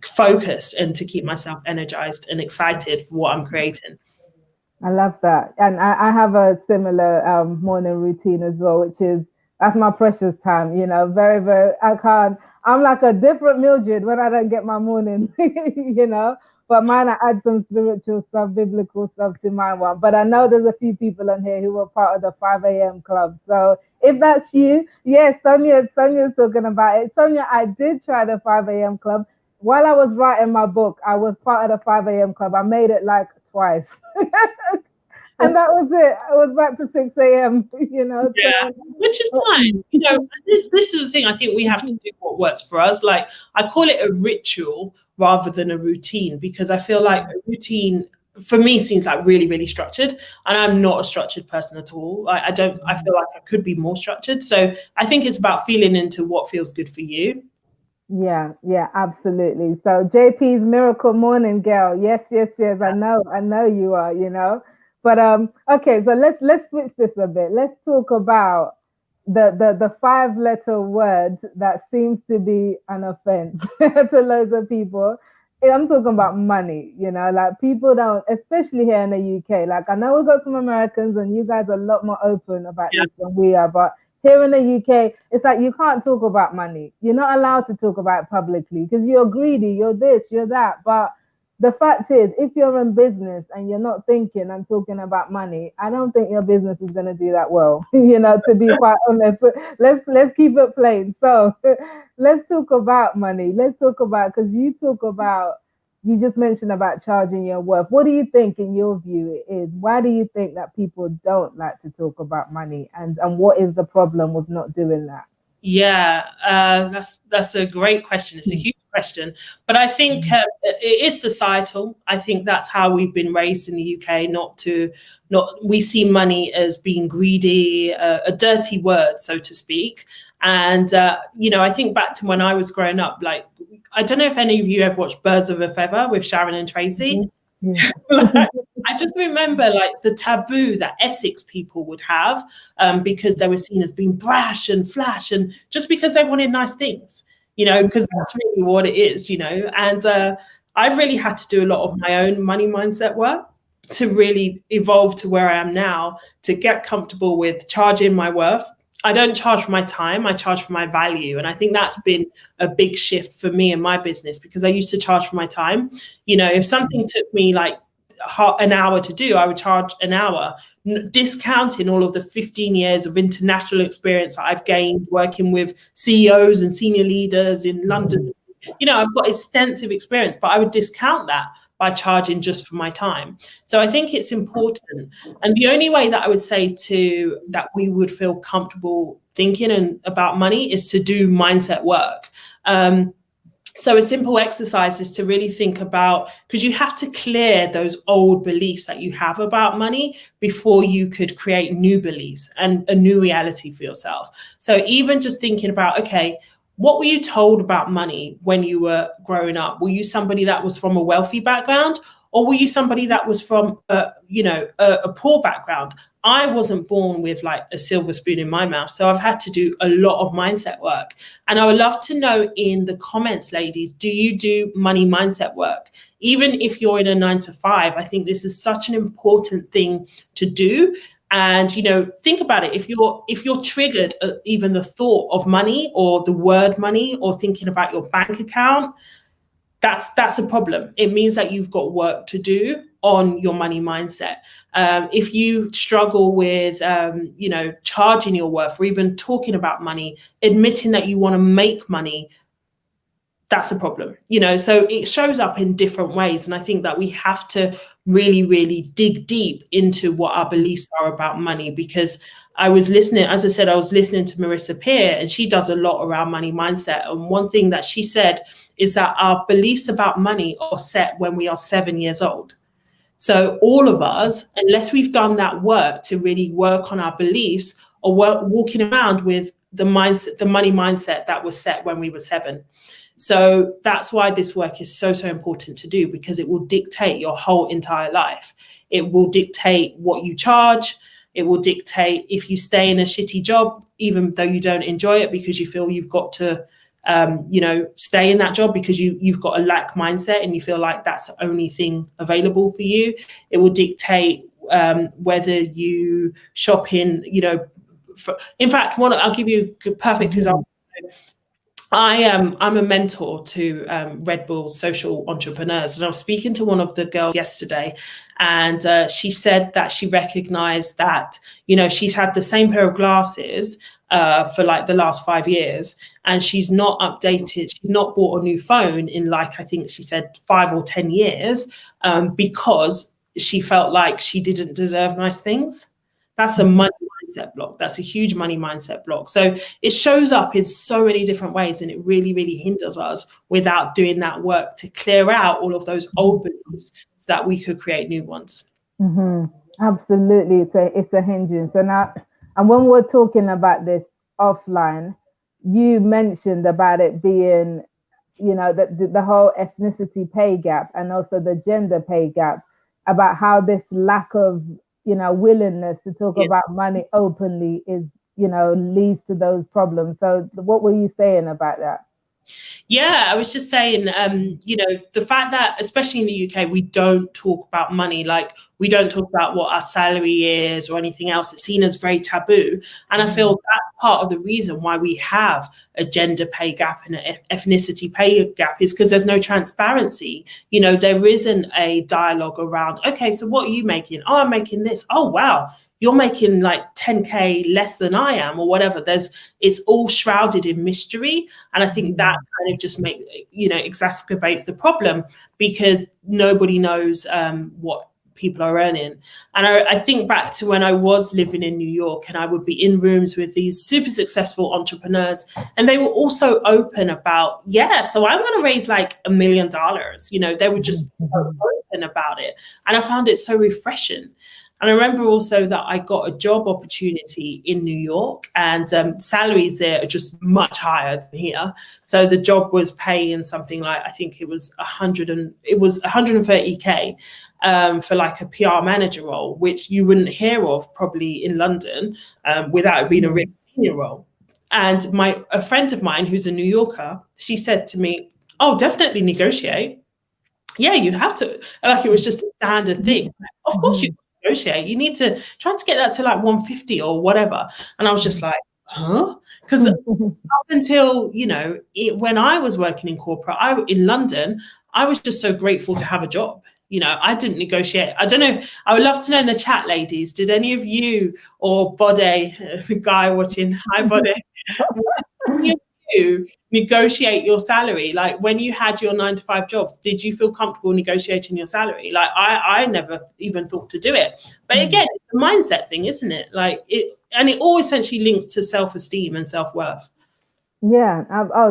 focused and to keep myself energized and excited for what I'm creating. I love that. And I have a similar morning routine as well, which is, that's my precious time, very, very, I'm like a different Mildred when I don't get my morning, but mine, I add some spiritual stuff, biblical stuff to my one. But I know there's a few people on here who are part of the 5 a.m. club. So if that's you, yes, Sonia's talking about it. Sonia, I did try the 5 a.m. club. While I was writing my book, I was part of the 5 a.m. club. I made it like twice. And that was it. I was back to 6 a.m., Yeah, which is fine. This is the thing. I think we have to do what works for us. Like, I call it a ritual rather than a routine, because I feel like a routine for me seems like really, really structured. And I'm not a structured person at all. Like, I feel like I could be more structured. So I think it's about feeling into what feels good for you. Yeah, absolutely. So JP's miracle morning girl. Yes. I know you are, But okay, so let's switch this a bit. Let's talk about the 5-letter word that seems to be an offense to loads of people. I'm talking about money, like people don't, especially here in the UK. Like I know we've got some Americans and you guys are a lot more open about Yeah. this than we are, but here in the UK, it's like you can't talk about money. You're not allowed to talk about it publicly because you're greedy, you're this, you're that. But the fact is, if you're in business and you're not thinking and talking about money, I don't think your business is going to do that well. To be quite honest, let's keep it plain. So let's talk about money. Let's talk about, because you just mentioned about charging your worth. What do you think, in your view, it is? Why do you think that people don't like to talk about money, and what is the problem with not doing that? Yeah, that's a great question. It's a huge question, but I think it is societal. I think that's how we've been raised in the UK. Not we see money as being greedy, a dirty word, so to speak. And I think back to when I was growing up. Like, I don't know if any of you ever watched Birds of a Feather with Sharon and Tracy. Yeah. Like, I just remember like the taboo that Essex people would have, because they were seen as being brash and flash, and just because they wanted nice things, because that's really what it is, And I've really had to do a lot of my own money mindset work to really evolve to where I am now, to get comfortable with charging my worth. I don't charge for my time, I charge for my value. And I think that's been a big shift for me in my business, because I used to charge for my time. If something took me like an hour to do, I would charge an hour, discounting all of the 15 years of international experience that I've gained working with CEOs and senior leaders in London. I've got extensive experience, but I would discount that by charging just for my time. So I think it's important. And the only way that I would say that we would feel comfortable thinking about money is to do mindset work. So a simple exercise is to really think about, because you have to clear those old beliefs that you have about money before you could create new beliefs and a new reality for yourself. So even just thinking about, okay, what were you told about money when you were growing up? Were you somebody that was from a wealthy background, or were you somebody that was from a poor background? I wasn't born with like a silver spoon in my mouth, so I've had to do a lot of mindset work. And I would love to know in the comments, ladies, do you do money mindset work? Even if you're in a 9 to 5, I think this is such an important thing to do. And think about it. If you're triggered at even the thought of money or the word money or thinking about your bank account, that's a problem. It means that you've got work to do on your money mindset. If you struggle with charging your worth, or even talking about money, admitting that you want to make money, that's a problem. So it shows up in different ways. And I think that we have to really, really dig deep into what our beliefs are about money, because I was listening, as I said, I was listening to Marissa Peer, and she does a lot around money mindset. And one thing that she said is that our beliefs about money are set when we are 7 years old. So all of us, unless we've done that work to really work on our beliefs, are walking around with the money mindset that was set when we were 7. So that's why this work is so, so important to do, because it will dictate your whole entire life. It will dictate what you charge. It will dictate if you stay in a shitty job, even though you don't enjoy it, because you feel you've got to, stay in that job because you've got a lack mindset and you feel like that's the only thing available for you. It will dictate whether you shop in, in fact, I'll give you a perfect example. I'm a mentor to Red Bull social entrepreneurs, and I was speaking to one of the girls yesterday, and she said that she recognized that she's had the same pair of glasses for like the last 5 years, and she's not updated. She's not bought a new phone in, like, I think she said 5 or 10 years, because she felt like she didn't deserve nice things. That's a money mindset block. That's a huge money mindset block. So it shows up in so many different ways, and it really, really hinders us without doing that work to clear out all of those old beliefs so that we could create new ones. Mm-hmm. Absolutely. It's a hindrance. And when we're talking about this offline, you mentioned about it being, the whole ethnicity pay gap and also the gender pay gap, about how this lack of willingness to talk about money openly is leads to those problems. So what were you saying about that? Yeah, I was just saying, the fact that, especially in the UK, we don't talk about money, like we don't talk about what our salary is or anything else. It's seen as very taboo. And I feel that's part of the reason why we have a gender pay gap and an ethnicity pay gap is because there's no transparency. There isn't a dialogue around, okay, so what are you making? Oh, I'm making this. Oh, wow. You're making like 10K less than I am or whatever. It's all shrouded in mystery. And I think that kind of just exacerbates the problem because nobody knows what people are earning. And I think back to when I was living in New York and I would be in rooms with these super successful entrepreneurs and they were also open about, so I want to raise like $1 million. They were just so open about it. And I found it so refreshing. And I remember also that I got a job opportunity in New York and salaries there are just much higher than here. So the job was paying something like, I think it was 130K for like a PR manager role, which you wouldn't hear of probably in London without it being a really senior role. And a friend of mine who's a New Yorker, she said to me, oh, definitely negotiate. Yeah, you have to. Like it was just a standard thing. Of course you negotiate. You need to try to get that to like 150 or whatever. And I was just like, huh? Because up until, when I was working in corporate, in London, I was just so grateful to have a job. I didn't negotiate. I don't know. I would love to know in the chat, ladies, did any of you or Bode, the guy watching, hi Bode, you negotiate your salary? Like when you had your 9-to-5 jobs, did you feel comfortable negotiating your salary? Like I never even thought to do it. But again, it's a mindset thing, isn't it? Like it all essentially links to self-esteem and self-worth. Yeah,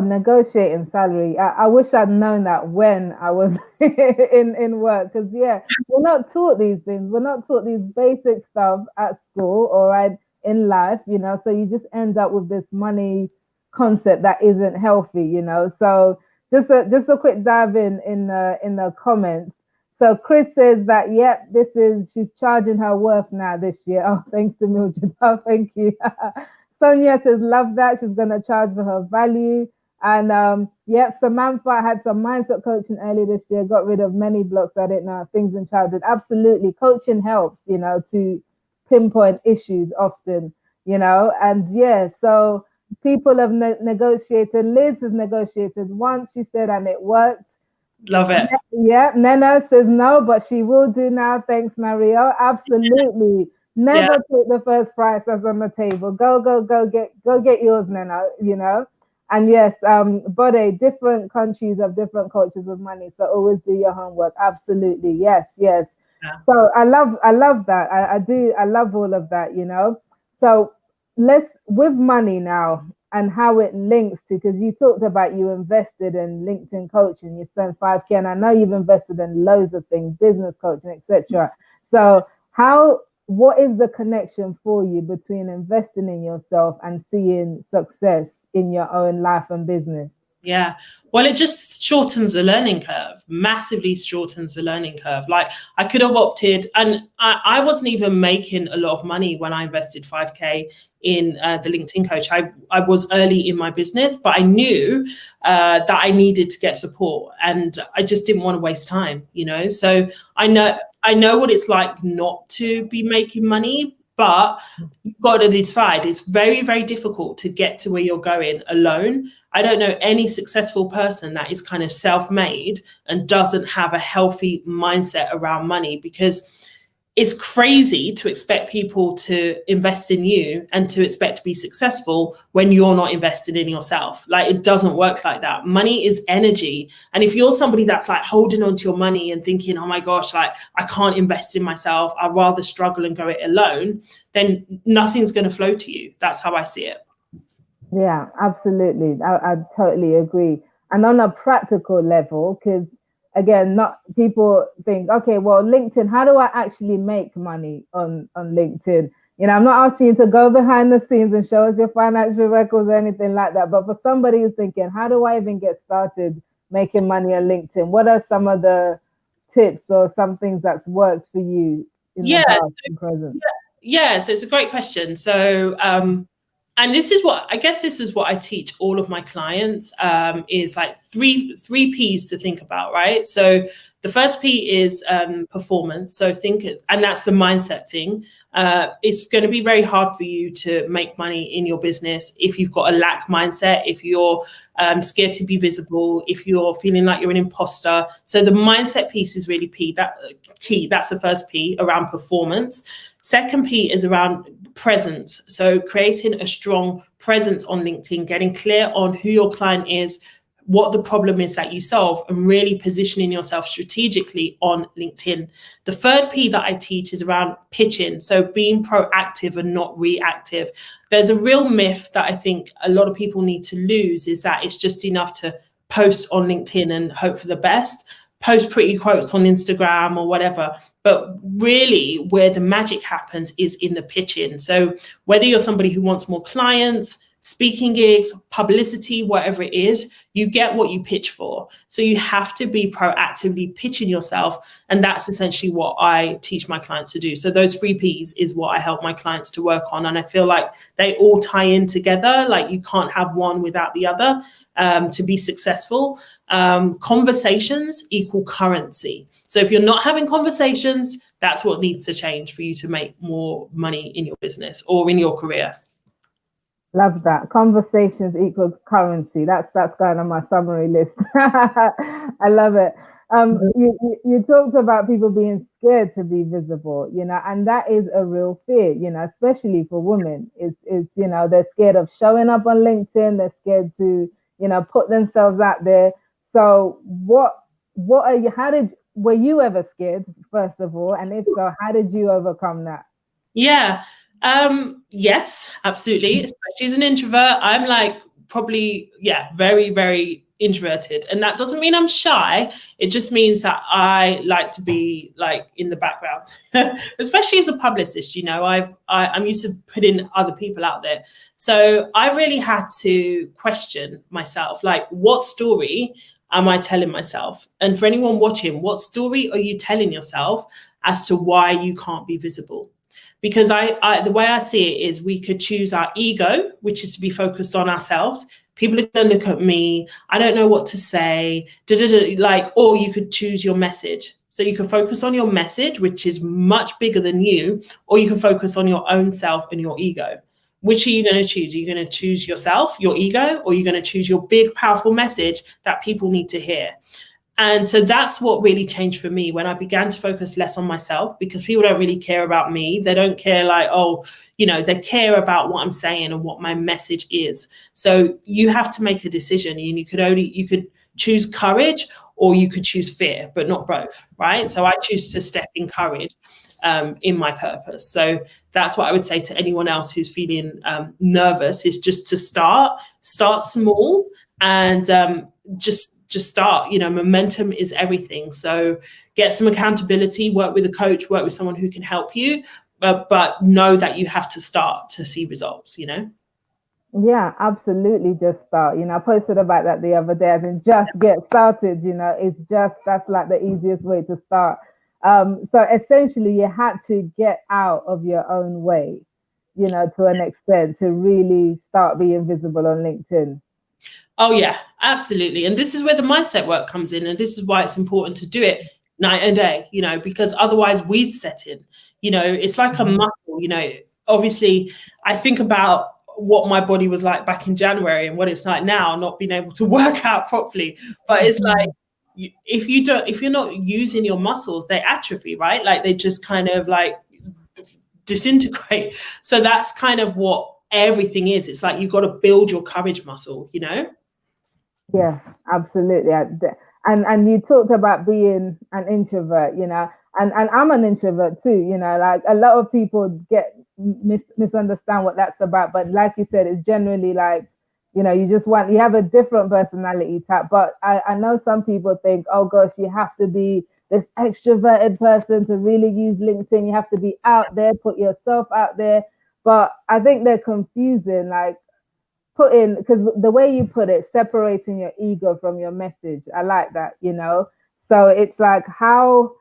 negotiating salary. I wish I'd known that when I was in work, because we're not taught these things. We're not taught these basic stuff at school or in life, so you just end up with this money concept that isn't healthy, So just a quick dive in the comments. So Chris says that she's charging her worth now this year. Oh, thanks to Mildred. Oh, thank you. Sonia says, love that. She's going to charge for her value. And Samantha had some mindset coaching early this year, got rid of many blocks. I didn't know things in childhood. Absolutely. Coaching helps, to pinpoint issues often, and so people have negotiated. Liz has negotiated once, she said, and it worked. Love it. Yeah. Nena says no, but she will do now. Thanks, Marielle. Absolutely. Never take the first price that's on the table. Go get yours, Nena, And yes, Bode, different countries have different cultures of money. So always do your homework. Absolutely. Yes. Yeah. So I love that. I do. I love all of that, So with money now and how it links to, because you talked about you invested in LinkedIn coaching, you spent 5K, and I know you've invested in loads of things, business coaching, etc. So what is the connection for you between investing in yourself and seeing success in your own life and business? Yeah, well, it just shortens the learning curve, massively shortens the learning curve. Like I could have opted, and I wasn't even making a lot of money when I invested 5K in the LinkedIn coach. I was early in my business, but I knew that I needed to get support and I just didn't want to waste time, So I know what it's like not to be making money, but you've got to decide. It's very, very difficult to get to where you're going alone. I don't know any successful person that is kind of self-made and doesn't have a healthy mindset around money, because it's crazy to expect people to invest in you and to expect to be successful when you're not invested in yourself. Like it doesn't work like that. Money is energy. And if you're somebody that's like holding on to your money and thinking, oh my gosh, like I can't invest in myself, I'd rather struggle and go it alone, then nothing's going to flow to you. That's how I see it. Yeah, absolutely. I totally agree. And on a practical level, because again, not people think, okay, well, LinkedIn, how do I actually make money on LinkedIn? I'm not asking you to go behind the scenes and show us your financial records or anything like that. But for somebody who's thinking, how do I even get started making money on LinkedIn? What are some of the tips or some things that's worked for you in the past and present? Yeah, so it's a great question. So And this is what I teach all of my clients, is like three P's to think about, right? So the first P is performance. So and that's the mindset thing. It's going to be very hard for you to make money in your business if you've got a lack mindset, if you're scared to be visible, if you're feeling like you're an imposter. So the mindset piece is really key. That's the first P, around performance. Second P is around presence. So creating a strong presence on LinkedIn, getting clear on who your client is, what the problem is that you solve, and really positioning yourself strategically on LinkedIn. The third P that I teach is around pitching. So being proactive and not reactive. There's a real myth that I think a lot of people need to lose, is that it's just enough to post on LinkedIn and hope for the best, post pretty quotes on Instagram or whatever. But really where the magic happens is in the pitching. So whether you're somebody who wants more clients, speaking gigs, publicity, whatever it is, you get what you pitch for. So you have to be proactively pitching yourself. And that's essentially what I teach my clients to do. So those 3 Ps is what I help my clients to work on. And I feel like they all tie in together. Like you can't have one without the other to be successful. Conversations equal currency. So if you're not having conversations, that's what needs to change for you to make more money in your business or in your career. Love that. Conversations equals currency. That's going on my summary list. I love it. You talked about people being scared to be visible, and that is a real fear, especially for women. Is they're scared of showing up on LinkedIn. They're scared to, put themselves out there. So what are you? Were you ever scared, first of all? And if so, how did you overcome that? Yeah. Yes, absolutely. Especially as an introvert, I'm like probably, very, very introverted. And that doesn't mean I'm shy. It just means that I like to be like in the background, especially as a publicist. I'm used to putting other people out there. So I really had to question myself, like, what story am I telling myself? And for anyone watching, what story are you telling yourself as to why you can't be visible? Because the way I see it is we could choose our ego, which is to be focused on ourselves. People are going to look at me. I don't know what to say, or you could choose your message. So you can focus on your message, which is much bigger than you, or you can focus on your own self and your ego. Which are you going to choose? Are you going to choose yourself, your ego, or are you going to choose your big, powerful message that people need to hear? And so that's what really changed for me when I began to focus less on myself, because people don't really care about me. They don't care they care about what I'm saying and what my message is. So you have to make a decision, and you could choose courage or you could choose fear, but not both, right? So I choose to step in courage in my purpose. So that's what I would say to anyone else who's feeling nervous, is just to start small and just start. Momentum is everything. So get some accountability, work with a coach, work with someone who can help you, but know that you have to start to see results. Yeah, absolutely. Just start. I posted about that the other day. I think just get started. That's like the easiest way to start. So essentially, you had to get out of your own way, to an extent, to really start being visible on LinkedIn. Oh, yeah, absolutely. And this is where the mindset work comes in. And this is why it's important to do it night and day, because otherwise weeds set in. It's like a muscle, obviously I think about what my body was like back in January and what it's like now, not being able to work out properly. But it's like, if you're not using your muscles, they atrophy, right? Like they just kind of like disintegrate. So that's kind of what everything is. It's like you've got to build your courage muscle, Yeah, absolutely. And you talked about being an introvert, and I'm an introvert too, like a lot of people misunderstand what that's about. But like you said, it's generally like, you have a different personality type. But I know some people think, oh gosh, you have to be this extroverted person to really use LinkedIn. You have to be out there, put yourself out there. But I think they're confusing, like, because the way you put it, separating your ego from your message, I like that. So it's like, how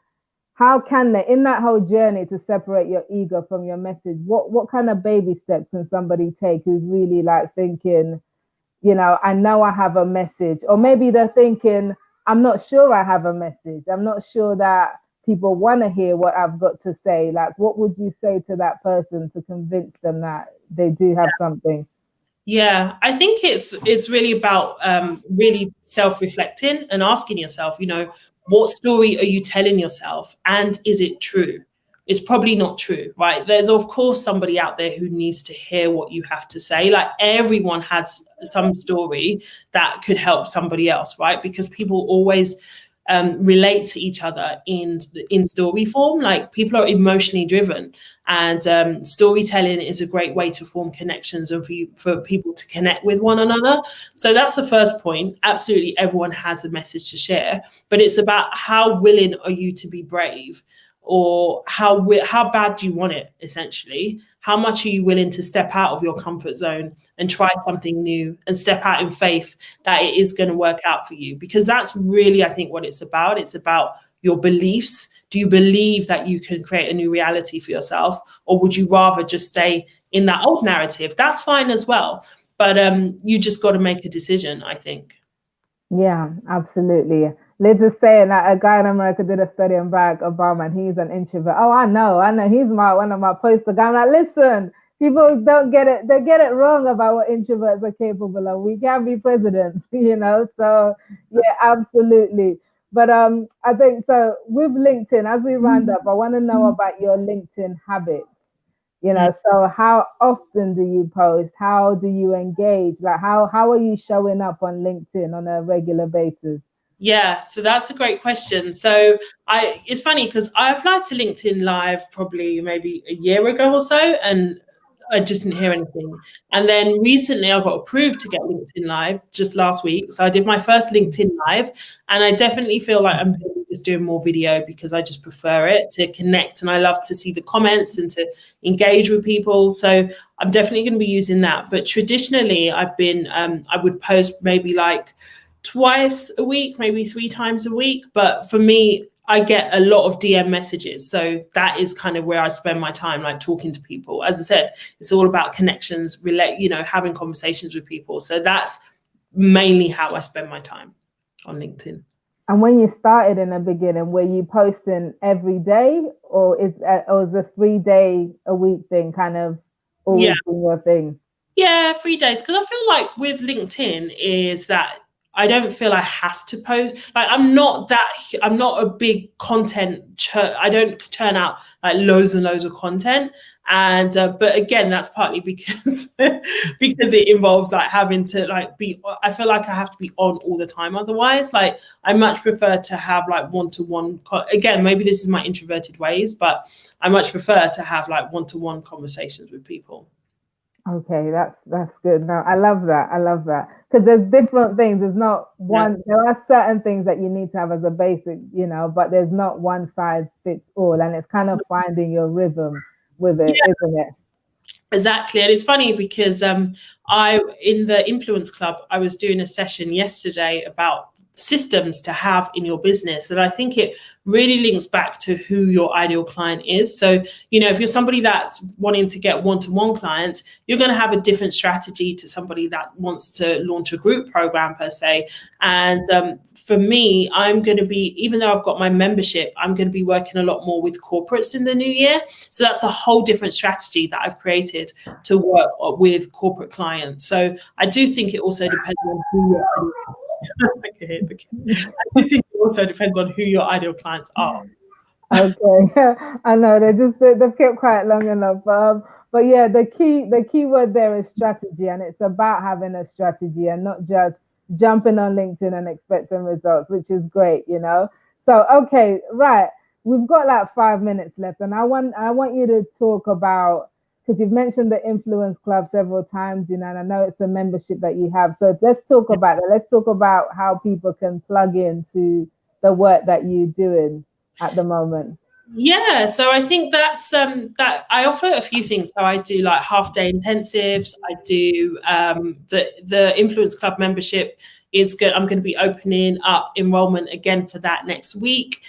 how can they, in that whole journey to separate your ego from your message, what kind of baby steps can somebody take who's really like thinking, I know I have a message, or maybe they're thinking, I'm not sure I have a message. I'm not sure that people want to hear what I've got to say. Like, what would you say to that person to convince them that they do have something? Yeah, I think it's really about really self-reflecting and asking yourself, what story are you telling yourself, and is it true? It's probably not true, right? There's of course somebody out there who needs to hear what you have to say. Like everyone has some story that could help somebody else, right? Because people always relate to each other in story form. Like people are emotionally driven, and storytelling is a great way to form connections and for people to connect with one another. So that's the first point. Absolutely, everyone has a message to share, but it's about how willing are you to be brave, or how bad do you want it, essentially. How much are you willing to step out of your comfort zone and try something new and step out in faith that it is going to work out for you? Because that's really, I think, what it's about. It's about your beliefs. Do you believe that you can create a new reality for yourself, or would you rather just stay in that old narrative? That's fine as well, but you just got to make a decision, I think. Yeah, absolutely. Let's just say that a guy in America did a study on Barack Obama, and he's an introvert. Oh, I know. He's one of my poster guys. I'm like, listen, people don't get it. They get it wrong about what introverts are capable of. We can be presidents, So yeah, absolutely. But I think so. With LinkedIn, as we round up, I want to know about your LinkedIn habits. So how often do you post? How do you engage? Like how are you showing up on LinkedIn on a regular basis? Yeah, so that's a great question. So it's funny because I applied to LinkedIn Live probably maybe a year ago or so, and I just didn't hear anything. And then recently I got approved to get LinkedIn Live just last week. So I did my first LinkedIn Live, and I definitely feel like I'm just doing more video because I just prefer it to connect, and I love to see the comments and to engage with people. So I'm definitely going to be using that. But traditionally I've been, I would post maybe like twice a week, maybe 3 times a week. But for me, I get a lot of DM messages. So that is kind of where I spend my time, like talking to people. As I said, it's all about connections, having conversations with people. So that's mainly how I spend my time on LinkedIn. And when you started in the beginning, were you posting every day, or is the 3 day a week thing kind of always been your thing? Yeah, 3 days. Because I feel like with LinkedIn is that I don't feel I have to post. Like I'm not a big content. I don't churn out like loads and loads of content. And but again, that's partly because because it involves like having to like be. I feel like I have to be on all the time. Otherwise, like I much prefer to have like one-to-one. Again, maybe this is my introverted ways, but I much prefer to have like one-to-one conversations with people. Okay, that's good. No, I love that. I love that because there's different things. There's not one. Yeah. There are certain things that you need to have as a basic, but there's not one size fits all, and it's kind of finding your rhythm with it, isn't it? Exactly. And it's funny because I in the Influence Club, I was doing a session yesterday about systems to have in your business, and I think it really links back to who your ideal client is. So if you're somebody that's wanting to get one-to-one clients, you're going to have a different strategy to somebody that wants to launch a group program per se. And for me, I'm going to be, even though I've got my membership, I'm going to be working a lot more with corporates in the new year. So that's a whole different strategy that I've created to work with corporate clients. So I do think it also depends on who you're I do think it also depends on who your ideal clients are. Okay, I know they've kept quiet long enough. But yeah, the key word there is strategy, and it's about having a strategy and not just jumping on LinkedIn and expecting results, which is great, So okay, right, we've got like 5 minutes left, and I want you to talk about, because you've mentioned the Influence Club several times, and I know it's a membership that you have. So let's talk about it. Let's talk about how people can plug into the work that you're doing at the moment. Yeah, so I think that's that I offer a few things. So I do like half-day intensives. I do the Influence Club membership is good. I'm going to be opening up enrollment again for that next week.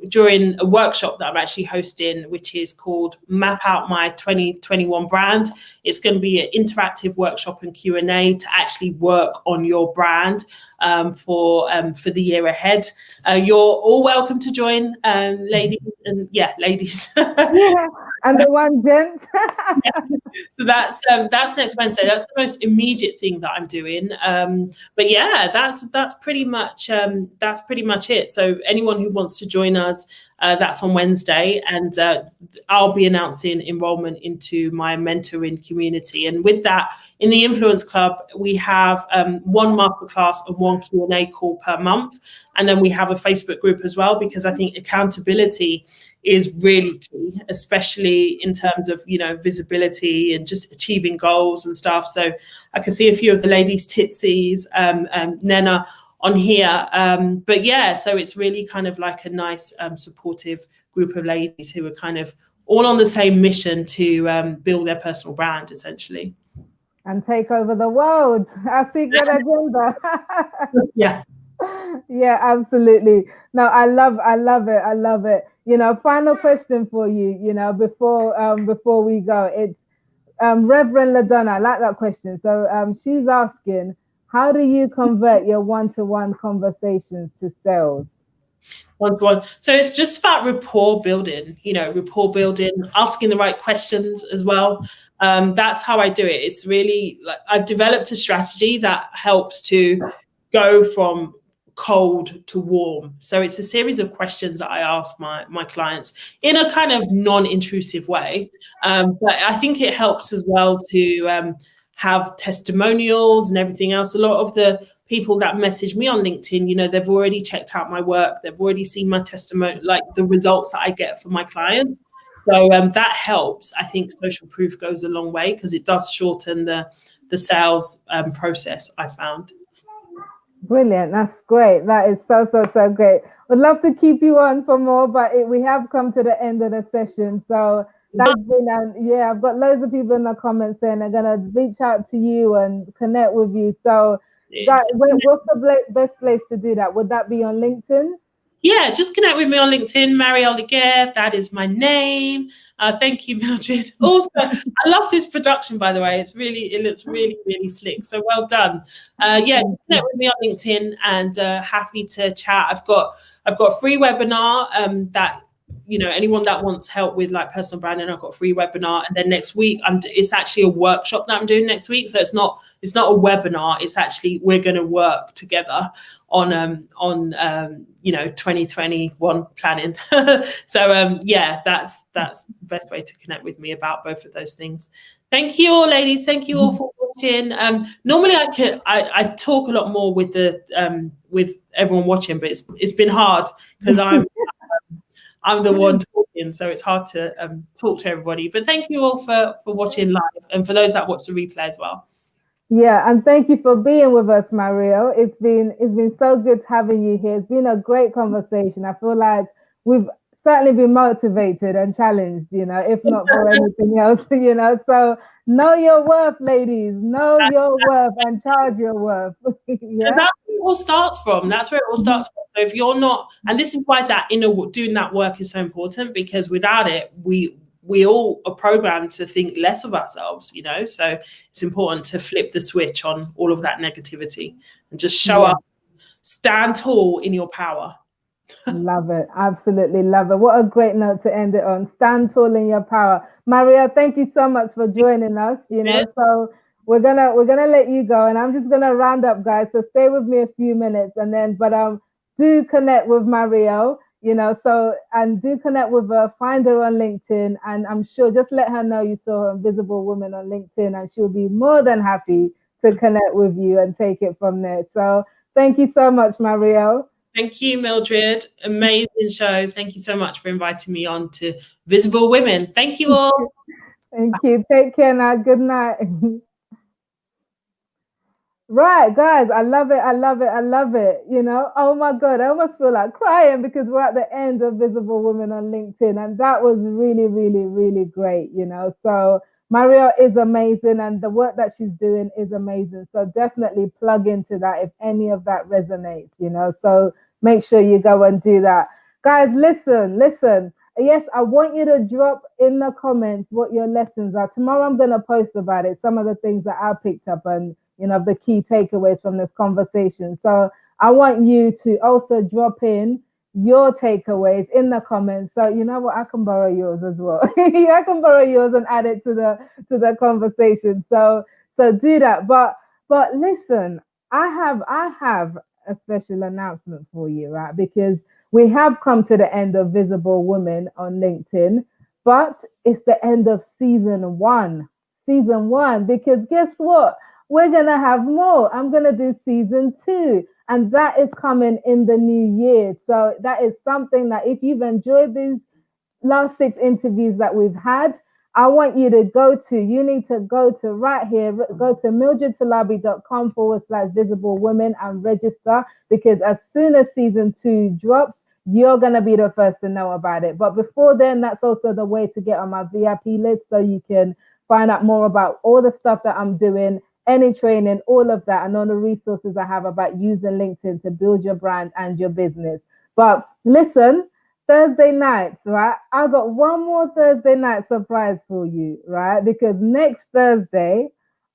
during a workshop that I'm actually hosting, which is called Map Out My 2021 Brand. It's going to be an interactive workshop and Q&A to actually work on your brand for the year ahead. You're all welcome to join, ladies, and ladies. Yeah, and the one gent. So that's next Wednesday. That's the most immediate thing that I'm doing. But yeah, that's pretty much it. So anyone who wants to join us, that's on Wednesday, and I'll be announcing enrollment into my mentoring community. And with that, in the Influence Club, we have one masterclass and one Q&A call per month. And then we have a Facebook group as well, because I think accountability is really key, especially in terms of, visibility and just achieving goals and stuff. So I can see a few of the ladies, Titsy's, Nena, on here. But yeah, so it's really kind of like a nice supportive group of ladies who are kind of all on the same mission to build their personal brand, essentially. And take over the world. Our secret agenda. Yeah. Yeah, absolutely. No, I love it. Final question for you, before we go. It's Reverend LaDonna. I like that question. So she's asking, how do you convert your one-to-one conversations to sales? One-to-one. So it's just about rapport building, asking the right questions as well. That's how I do it. It's really like I've developed a strategy that helps to go from cold to warm. So it's a series of questions that I ask my clients in a kind of non-intrusive way. But I think it helps as well to have testimonials and everything else. A lot of the people that message me on LinkedIn, they've already checked out my work. They've already seen my testimony, like the results that I get from my clients. So that helps. I think social proof goes a long way because it does shorten the sales process, I found. Brilliant. That's great. That is so great. Would love to keep you on for more, but we have come to the end of the session. So that's been, I've got loads of people in the comments saying they're going to reach out to you and connect with you. So what's the best place to do that? Would that be on LinkedIn? Yeah, just connect with me on LinkedIn, Marielle Legair. That is my name. Thank you, Mildred. Also, I love this production, by the way. It looks really, really slick. So well done. Connect with me on LinkedIn, and happy to chat. I've got a free webinar that anyone that wants help with like personal branding, I've got a free webinar. And then next week, it's actually a workshop that I'm doing next week. So it's not a webinar. It's actually we're going to work together on 2021 planning. So that's the best way to connect with me about both of those things. Thank you all, ladies. Thank you all for watching. Normally I talk a lot more with with everyone watching, but it's been hard because I'm the one talking, so it's hard to talk to everybody. But thank you all for watching live, and for those that watch the replay as well. Yeah, and thank you for being with us, Marielle. It's been so good having you here. It's been a great conversation. I feel like we've certainly been motivated and challenged, if not for anything else, So know your worth, ladies. Know your worth and charge your worth. Yeah? So that's where it all starts from. So if you're not, and this is why that doing that work is so important, because without it, we all are programmed to think less of ourselves, so it's important to flip the switch on all of that negativity and just show up, stand tall in your power. Love it. Absolutely love it. What a great note to end it on. Stand tall in your power. Maria, thank you so much for joining us. So we're gonna let you go, and I'm just gonna round up, guys. So stay with me a few minutes, and then do connect with Marielle. And do connect with her, find her on LinkedIn, and I'm sure just let her know you saw her Invisible Woman on LinkedIn, and she'll be more than happy to connect with you and take it from there. So thank you so much, Marielle. Thank you, Mildred. Amazing show. Thank you so much for inviting me on to Visible Women. Thank you all. Thank you. Take care now. Good night. Right, guys, I love it. Oh my God, I almost feel like crying because we're at the end of Visible Women on LinkedIn, and that was really, really, really great, So Marielle is amazing, and the work that she's doing is amazing. So definitely plug into that if any of that resonates, So make sure you go and do that. Guys, listen. Yes, I want you to drop in the comments what your lessons are. Tomorrow I'm going to post about it, some of the things that I picked up and, the key takeaways from this conversation. So I want you to also drop in your takeaways in the comments. So you know what, I can borrow yours as well. I can borrow yours and add it to the conversation. So do that. But listen, I have a special announcement for you, right? Because we have come to the end of Visible Women on LinkedIn, but it's the end of season one. Season one, because guess what? We're going to have more. I'm going to do season two, and that is coming in the new year. So that is something that if you've enjoyed these last six interviews that we've had, I want you to you need to go to right here, go to mildredtalabi.com/visible women and register, because as soon as season two drops, you're going to be the first to know about it. But before then, that's also the way to get on my VIP list so you can find out more about all the stuff that I'm doing, any training, all of that, and all the resources I have about using LinkedIn to build your brand and your business. But listen, Thursday nights, right? I got one more Thursday night surprise for you, right? Because next Thursday,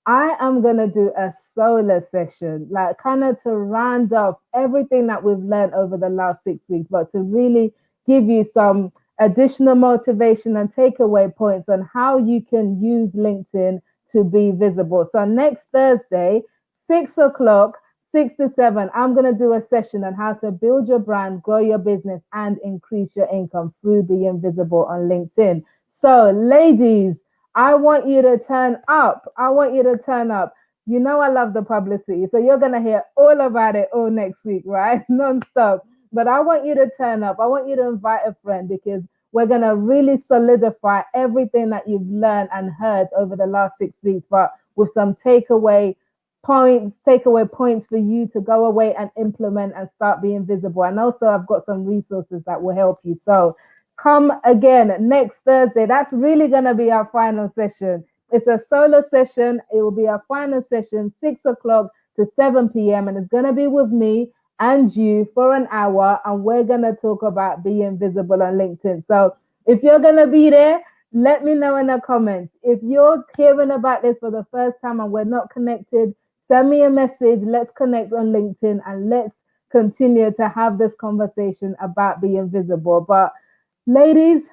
I am going to do a solo session, like kind of to round off everything that we've learned over the last 6 weeks, but to really give you some additional motivation and takeaway points on how you can use LinkedIn to be visible. So next Thursday, 6 o'clock, 6 to 7, I'm going to do a session on how to build your brand, grow your business, and increase your income through being visible on LinkedIn. So, ladies, I want you to turn up. I want you to turn up. You know I love the publicity, so you're going to hear all about it all next week, right? Non-stop. But I want you to turn up. I want you to invite a friend, because we're going to really solidify everything that you've learned and heard over the last 6 weeks, but with some takeaway points for you to go away and implement and start being visible. And also I've got some resources that will help you. So come again next Thursday. That's really going to be our final session. It's a solo session. It will be our final session, 6 o'clock to 7 p.m. And it's going to be with me and you for an hour. And we're going to talk about being visible on LinkedIn. So if you're going to be there, let me know in the comments. If you're hearing about this for the first time and we're not connected, send me a message. Let's connect on LinkedIn and let's continue to have this conversation about being visible. But ladies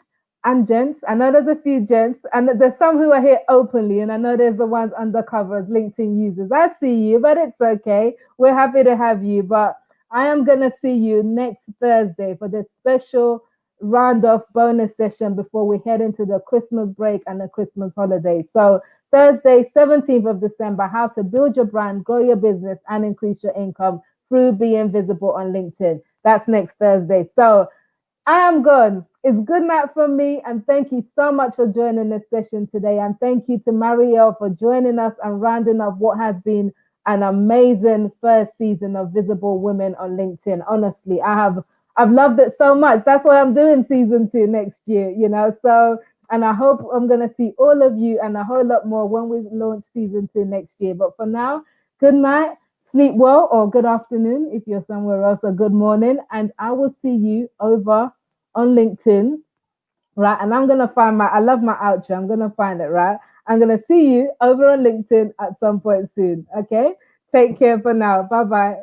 and gents, I know there's a few gents, and there's some who are here openly, and I know there's the ones undercover as LinkedIn users. I see you, but it's okay. We're happy to have you. But I am going to see you next Thursday for this special round off bonus session before we head into the Christmas break and the Christmas holiday. So Thursday, 17th of December, how to build your brand, grow your business, and increase your income through being visible on LinkedIn. That's next Thursday. So I am gone. It's good night from me, and thank you so much for joining this session today. And thank you to Marielle for joining us and rounding up what has been an amazing first season of Visible Women on LinkedIn. Honestly, I've loved it so much. That's why I'm doing season 2 next year, So, and I hope I'm going to see all of you and a whole lot more when we launch season 2 next year. But for now, good night, sleep well, or good afternoon if you're somewhere else, or good morning. And I will see you over on LinkedIn, right? And I'm going to find I love my outro. I'm going to find it, right? I'm going to see you over on LinkedIn at some point soon. Okay? Take care for now. Bye-bye.